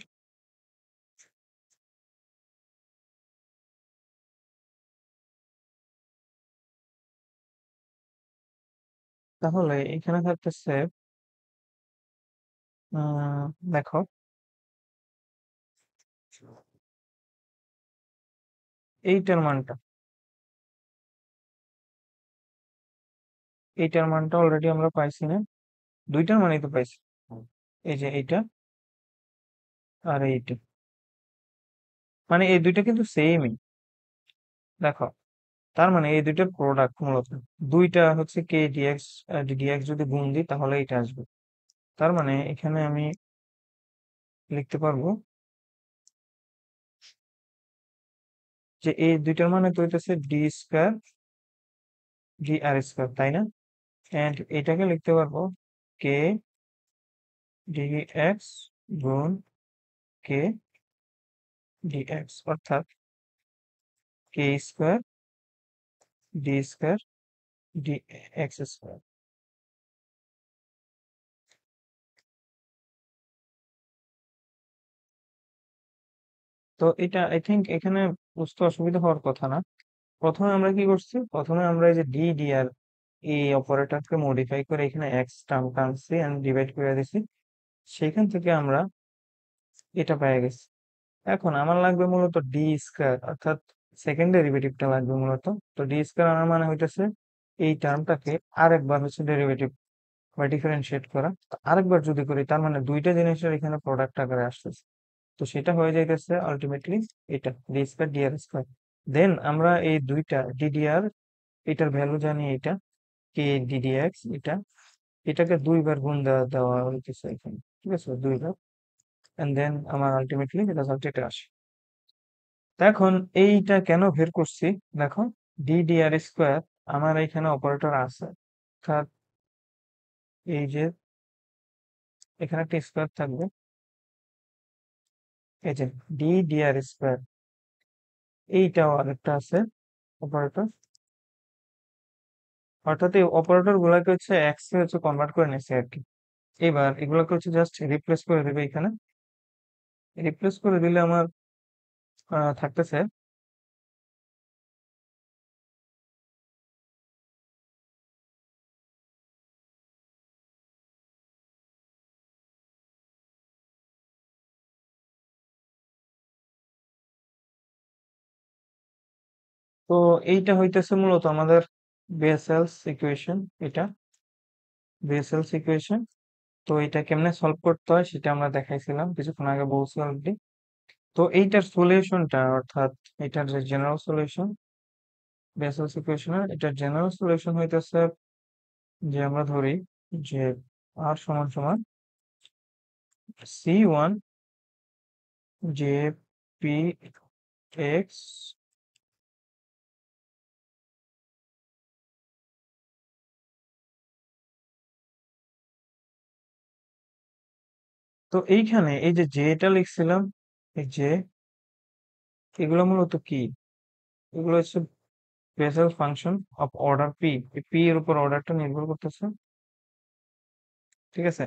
তাহলে এখানে থাকতেছে দেখো এইটার মানটা, এইটার মানটা অলরেডি আমরা পাইছি না, দুইটার মানই তো পাইছি, এই যে এইটা আর এইটা, মানে এই দুইটা কিন্তু সেমই। দেখো, তার মানে এই দুইটার প্রোডাক্ট মূলত, দুইটা হচ্ছে কে ডিএক্স ডিডিএক্স যদি গুণ দিই তাহলে এটা আসবে। তার মানে এখানে আমি লিখতে পারবো যে এই দুইটার মানে তো হইতেছে ডি স্কয়ার ডি আর স্কয়ার, তাই না? এন্ড এটাকে লিখতে পারবো কে ডিএক্স গুণ কে ডিএক্স, অর্থাৎ K square D square D X square. তো এটা আই থিঙ্ক এখানে বুঝতে অসুবিধা হওয়ার কথা না। প্রথমে আমরা কি করছি, প্রথমে আমরা এই যে DDR এই অপারেটরকে মডিফাই করে এখানে এক্স টার্ম টানছি এন্ড ডিভাইড করে দিছি, সেখান থেকে আমরা এটা পেয়ে গেছি। এখন আমার লাগবে মূলত ডি স্কয়ার, অর্থাৎ সেকেন্ড ডেরিভেটিভটা লাগবে মূলত। তো ডি স্কয়ার আনার মানে হইতেছে এই টার্মটাকে আরেকবার হচ্ছে ডেরিভেটিভ বা ডিফারেন্সিয়েট করা। তো আরেকবার যদি করি তার মানে দুইটা জিনিসের এখানে প্রোডাক্ট আকারে আসতেছে। তো সেটা হয়ে যাইতেছে আলটিমেটলি এটা ডি স্কয়ার ডিআর স্কয়ার। দেন আমরা এই দুইটা ডিডিআর, এটার ভ্যালু জানি, এটা কে ডিডিএক্স, এটাকে দুইবার গুণ দেওয়া দেওয়া হইতেছে এখানে, ঠিক আছে, দুইবার। এন্ড দেন আমার আলটিমেটলি রেজাল্ট এটা আসে। তো এখন এইটা কেন বের করছি, দেখো, ডিডিআর স্কোয়ার আমার এখানে অপারেটর আছে, অর্থাৎ এই যে এখানে একটা স্কোয়ার থাকবে, এই যে ডিডিআর স্কোয়ার, এইটাও আরেকটা আছে অপারেটর। অর্থাৎ এই অপারেটর গুলাকে হচ্ছে এক্স এ হচ্ছে কনভার্ট করে নিচ্ছে আর কি। এবার এগুলোকে হচ্ছে জাস্ট রিপ্লেস করে দেবে এখানে। রিপ্লেস করে দিলে আমার থাকতেছে, তো এইটা হইতেছে মূলত আমাদের বেসেলস ইকুয়েশন, এটা বেসেলস ইকুয়েশন। তো এটা কেমনে সলভ করতে হয় সেটা আমরা দেখাইছিলাম কিছুক্ষণ আগে, বলছি অলরেডি। তো এইটার সলিউশনটা, অর্থাৎ এটার যে জেনারেল সলিউশন বেসেলস ইকুয়েশনের, এটার জেনারেল সলিউশন হইতেছে যে আমরা ধরি যে আর সমান সমান C1 জে পি এক্স, তো এইখানে এই যে জেটা লিখছিলাম, এই যে এগুলো মূলত কি, এগুলো হচ্ছে Bessel function of order P. P এর উপর অর্ডারটা নির্ভর করতেছে, ঠিক আছে।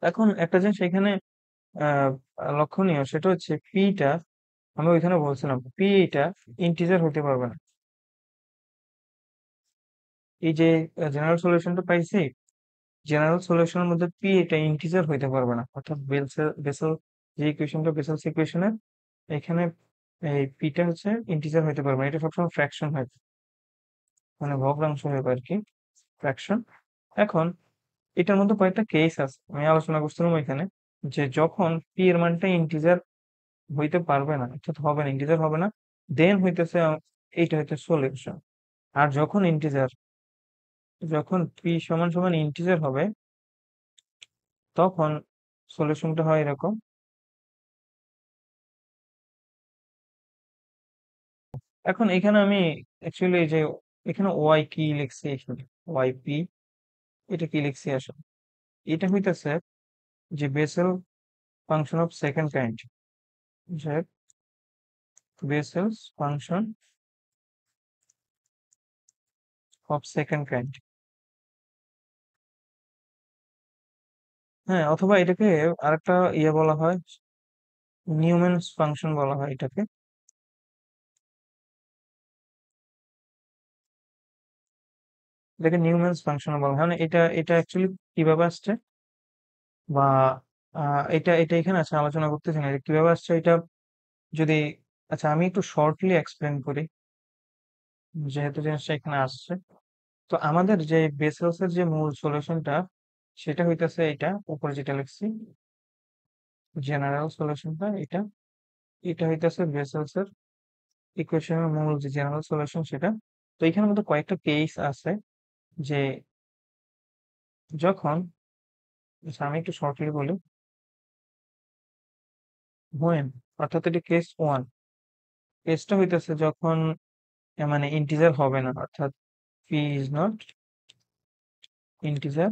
এখন একটা জিনিস এখানে আহ লক্ষণীয়, সেটা হচ্ছে পিটা, আমি ওইখানে বলছিলাম পি এটা ইন্টিজার হতে পারবে না। এই যে জেনারেল সলিউশনটা পাইছি, জেনারেল সলিউশনের মধ্যে পি এটা ইন্টিজার হইতে পারবে না, অর্থাৎ বেসেল যে ইকুয়েশনটা বেসেল ইকুয়েশনের এখানে এই পিটা হচ্ছে ইন্টিজার হইতে পারবে না, এটা সবসময় ফ্র্যাকশন হয়, মানে ভগ্নাংশ হবে আর কি, ফ্র্যাকশন। এখন এটার মধ্যে কয়েকটা কেস আছে আমি আলোচনা করছিলাম ওইখানে, যে যখন পি এর মানটা ইন্টিজার হইতে পারবে না, অর্থাৎ হবে না, ইন্টিজার হবে না, দেন হইতেছে এইটা হইতে সলিউশন। আর যখন ইন্টিজার, যখন পি সমান সমান ইন্টিজার হবে, তখন সলিউশনটা হয় এরকম। এখন এখানে আমি অ্যাকচুয়ালি যে এখানে ওয়াই কি লিখছি, এখানে ওয়াই পি, এটা কি লিখছি আসলে, এটা হইতেছে যে Bessel function of second kind, যে বেসেলস ফাংশন অফ সেকেন্ড কাইন্ড। হ্যাঁ, অথবা এটাকে আরেকটা ইয়ে বলা হয়, নিউম্যানস ফাংশন বলা হয় এটাকে। এটাকে নিউম্যানস ফাংশন বলা হয়, মানে এটা এটা অ্যাকচুয়ালি কিভাবে আসছে, বা এটা এটা এখানে আছে আলোচনা করতেছি না, এটা কিভাবে আসছে এটা যদি, আচ্ছা আমি একটু শর্টলি এক্সপ্লেন করি, যেহেতু জিনিসটা এখানে আসছে। তো আমাদের যে বেসেলস এর যে মূল সলিউশনটা, সেটা হইতেছে এটা উপরে যেটা লিখছি, জেনারেল সলিউশনটা এটা, এটা হইতেছে বেসেলস এর ইকুয়েশনের মূল যে জেনারেল সলিউশন সেটা। তো এখানে মধ্যে কয়েকটা কেস আছে, যে যখন, আচ্ছা আমি একটু শর্টলি বলি, হোয়েন, অর্থাৎ এটা কেস ওয়ান, কেসটা হইতেছে যখন মানে ইন্টিজার হবে না, অর্থাৎ পি ইজ নট ইন্টিজার,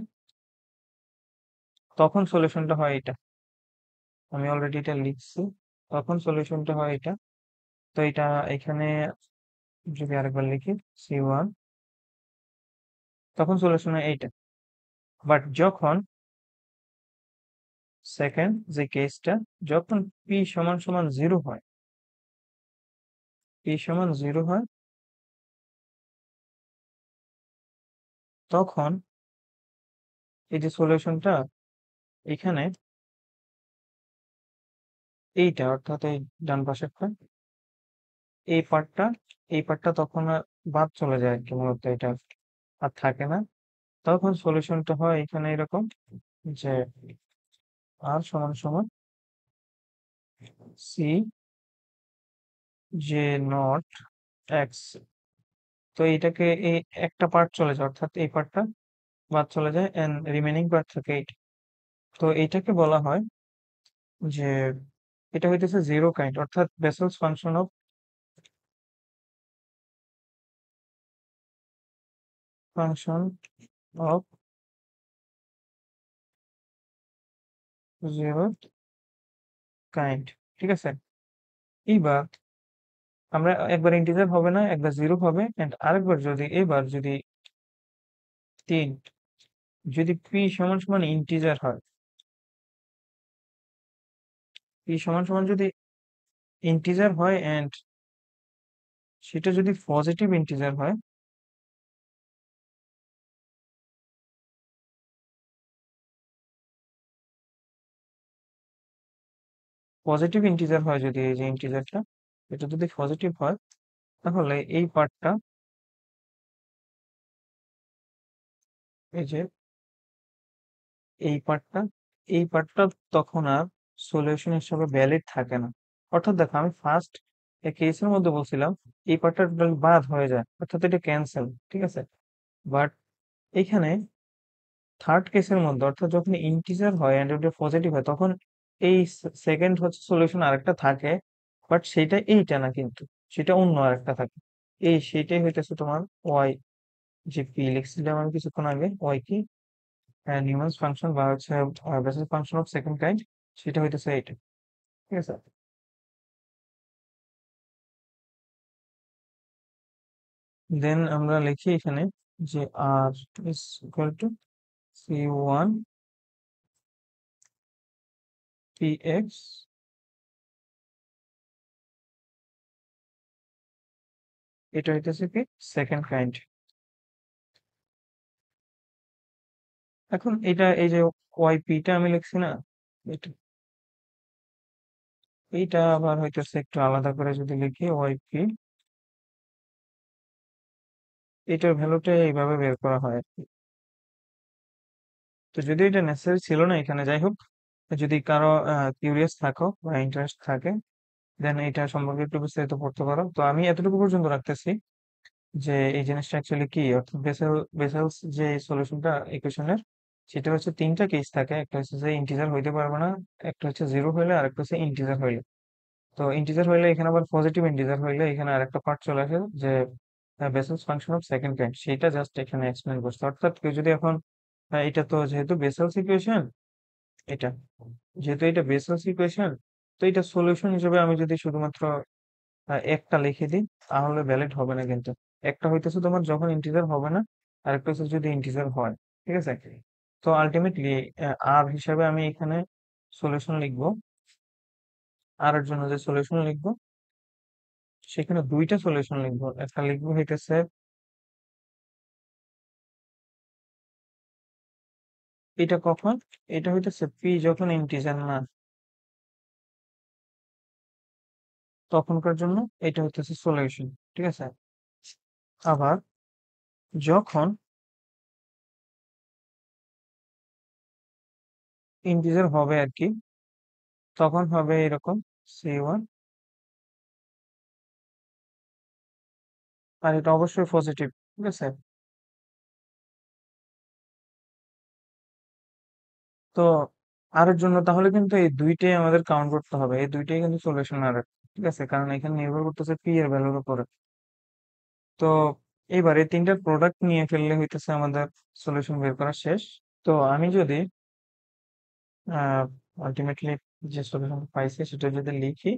তখন সলিউশনটা হয় এটা, আমি অলরেডি এটা লিখছি, তখন সলিউশনটা হয় এটা। তো এটা এখানে যদি আরেকবার লিখি C1, তখন সলিউশন হয় এইটা। বাট যখন সেকেন্ড যে কেসটা, যখন পি সমান সমান 0 হয়, পি সমান 0 হয়, তখন এই যে সলিউশনটা এখানে এইটা অর্থাৎ এই ডান পাশেরটা, এই পার্টটা, এই পার্টটা তখন আর বাদ চলে যায় আর কি, মূলত এটা আর থাকে না। তখন সলিউশনটা হয় এখানে এরকম যে আর সমান সমান সি জে নট এক্স। তো এইটাকে এই একটা পার্ট চলে যায়, অর্থাৎ এই পার্টটা বাদ চলে যায় এন্ড রিমেনিং পার্ট থাকে এইটা। তো এইটাকে বলা হয় যে এটা হইতেছে জিরো কাইন্ড, অর্থাৎ বেসেলস ফাংশন অফ জিরো কাইন্ড। ঠিক আছে, এইবার আমরা একবার ইন্টিজার হবে না, একবার জিরো হবে, এন্ড আরেকবার যদি এবার যদি 3, যদি পি সমান সমান ইন্টিজার হয়, পি সমান সমান যদি ইন্টিজার হয় এন্ড সেটা যদি পজিটিভ ইন্টিজার হয়, পজিটিভ ইন্টিজার হয় যদি এই যে ইন্টিজারটা এটা যদি পজিটিভ হয়, তাহলে এই পার্টটা, এই যে এই পার্টটা, এই পার্টটা তখন আর সলিউশন হিসেবে ভ্যালিড থাকে না। অর্থাৎ দেখো আমি ফার্স্ট কেসের মধ্যে বলছিলাম এই পার্টটা বাদ হয়ে যায়, অর্থাৎ এটা ক্যান্সেল, ঠিক আছে। বাট এখানে থার্ড কেসের মধ্যে, অর্থাৎ যখন ইন্টিজার হয় এন্ড ওটা পজিটিভ হয়, তখন এই সেকেন্ড হচ্ছে সলিউশন আরেকটা থাকে, বাট সেটা এইটা না, কিন্তু সেটা অন্য আরেকটা থাকে। এই সেটাই হইতেছে তোমার ওয়াই, যে পি লিখছিলাম আমি কিছুক্ষণ আগে, ওয়াই কি নিউম্যান্স ফাংশন বা হচ্ছে basis function of second kind, সেটা হইতেছে এইটা। ঠিক আছে, দেন আমরা লিখি এখানে যে R is equal to C one P X, এটা হইতেছে কি সেকেন্ড কাইন্ড। এখন এটা এই যে ওয়াই পিটা আমি লিখছি না, এটা এইটা আবার হইতেছে একটু আলাদা করে যদি লিখি ওয়াই পি, এটার ভ্যালুটা এইভাবে বের করা হয় আর কি। তো যদি এটা নেসেসারি ছিল না এখানে, যাই হোক, যদি কারো কিউরিয়াস থাকো বা ইন্টারেস্ট থাকে, দেন এটা সম্পর্কে একটু বিস্তারিত পড়তে পারো। তো আমি এতটুকু পর্যন্ত রাখতেছি যে এই জিনিসটা অ্যাকচুয়ালি কি, অর্থাৎ বেসেলস যে সলিউশনটা ইকুয়েশনের, সেটা হচ্ছে তিনটা কেস থাকে, একটা হচ্ছে যে ইন্টিজার হইতে পারবে না, একটা হচ্ছে জিরো হইলে, আর একটা হচ্ছে ইন্টিজার হইলে। তো ইন্টিজার হইলে এখানে আবার পজিটিভ ইন্টিজার হইলে এখানে আরেকটা পার্ট চলে আসে যে বেসেলস ফাংশন অফ সেকেন্ড কাইন্ড, সেটা জাস্ট এখানে এক্সপ্লেন করছে। অর্থাৎ কেউ যদি এখন এটা তো যেহেতু বেসেলস ইকুয়েশন, এটা যেহেতু এটা বেসেলস ইকুয়েশন, তো এটা সলিউশন হিসেবে আমি যদি শুধুমাত্র একটা লিখে দিই তাহলে ভ্যালিড হবে না, কিন্তু একটা হইতেছে তোমার যখন ইন্টিজার হবে না, আর একটা হচ্ছে যদি ইন্টিজার হয়। ঠিক আছে, তো আলটিমেটলি আর হিসাবে আমি এখানে সলিউশন লিখবো, আর এর জন্য যে সলিউশন লিখবো সেখানে দুইটা সলিউশন লিখবো, একটা লিখবো হইতেছে এটা কখন, এটা হইতেছে পি যখন ইন্টিজার না, তখনকার জন্য এটা হইতেছে সলিউশন। ঠিক আছে, আবার যখন ইন্টিজার হবে আর কি, তখন হবে এরকম C1, আর এটা অবশ্যই পজিটিভ। ঠিক আছে, তো আর এর জন্য তাহলে কিন্তু এই দুইটাই আমাদের কাউন্ট করতে হবে, এই দুইটাই কিন্তু সলিউশন আর। ঠিক আছে, কারণ এখানে নির্ভর করতেছে পি এর ভ্যালুর উপরে। তো এইবার এই তিনটার প্রোডাক্ট নিয়ে ফেললে হইতেছে আমাদের সলিউশন বের করা শেষ। তো আমি যদি আলটিমেটলি যে সলিউশন পাইছি সেটা যদি লিখি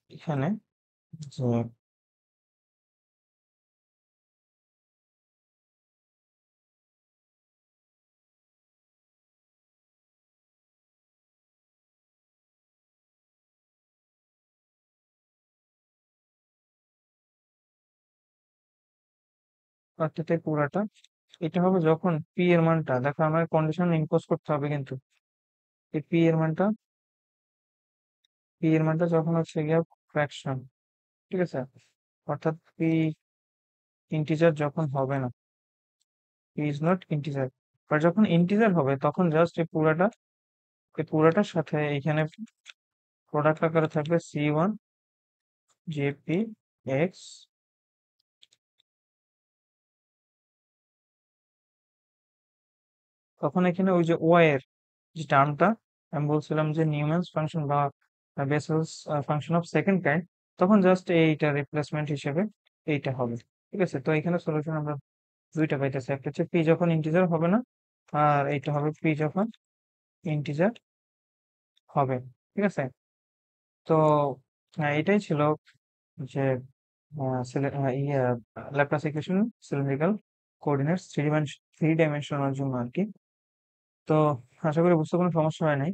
এখানে, যে অর্থাৎ এই পুরাটা এটা হবে যখন পি এর মানটা, দেখো আমার কন্ডিশন ইম্পোজ করতে হবে কিন্তু এই পি এর মানটা যখন হচ্ছে গিয়া ফ্র্যাকশন, ঠিক আছে, অর্থাৎ পি ইন্টিজার যখন হবে না, পি ইজ নট ইন্টিজার, আর যখন ইন্টিজার হবে তখন জাস্ট এই পুরাটার সাথে এখানে প্রোডাক্ট আকারে থাকবে C1 জেপি এক্স, তখন এখানে ওই যে ওয়াই এর যে টার্মটা আমি বলছিলাম যে নিউম্যান্স ফাংশন বা বেসেলস ফাংশন অফ সেকেন্ড কাইন্ড, তখন জাস্ট এইটা রিপ্লেসমেন্ট হিসেবে এইটা হবে। ঠিক আছে, তো এখানে সলিউশন আমরা দুইটা পাইতেছি, একটা হচ্ছে পি যখন ইন্টিজার হবে না, আর এইটা হবে পি যখন ইন্টিজার হবে। ঠিক আছে, তো এটাই ছিল যে Laplace equation cylindrical coordinates three dimensional জন্য আর কি। তো আশা করি বুঝতে কোনো সমস্যা হয় নাই।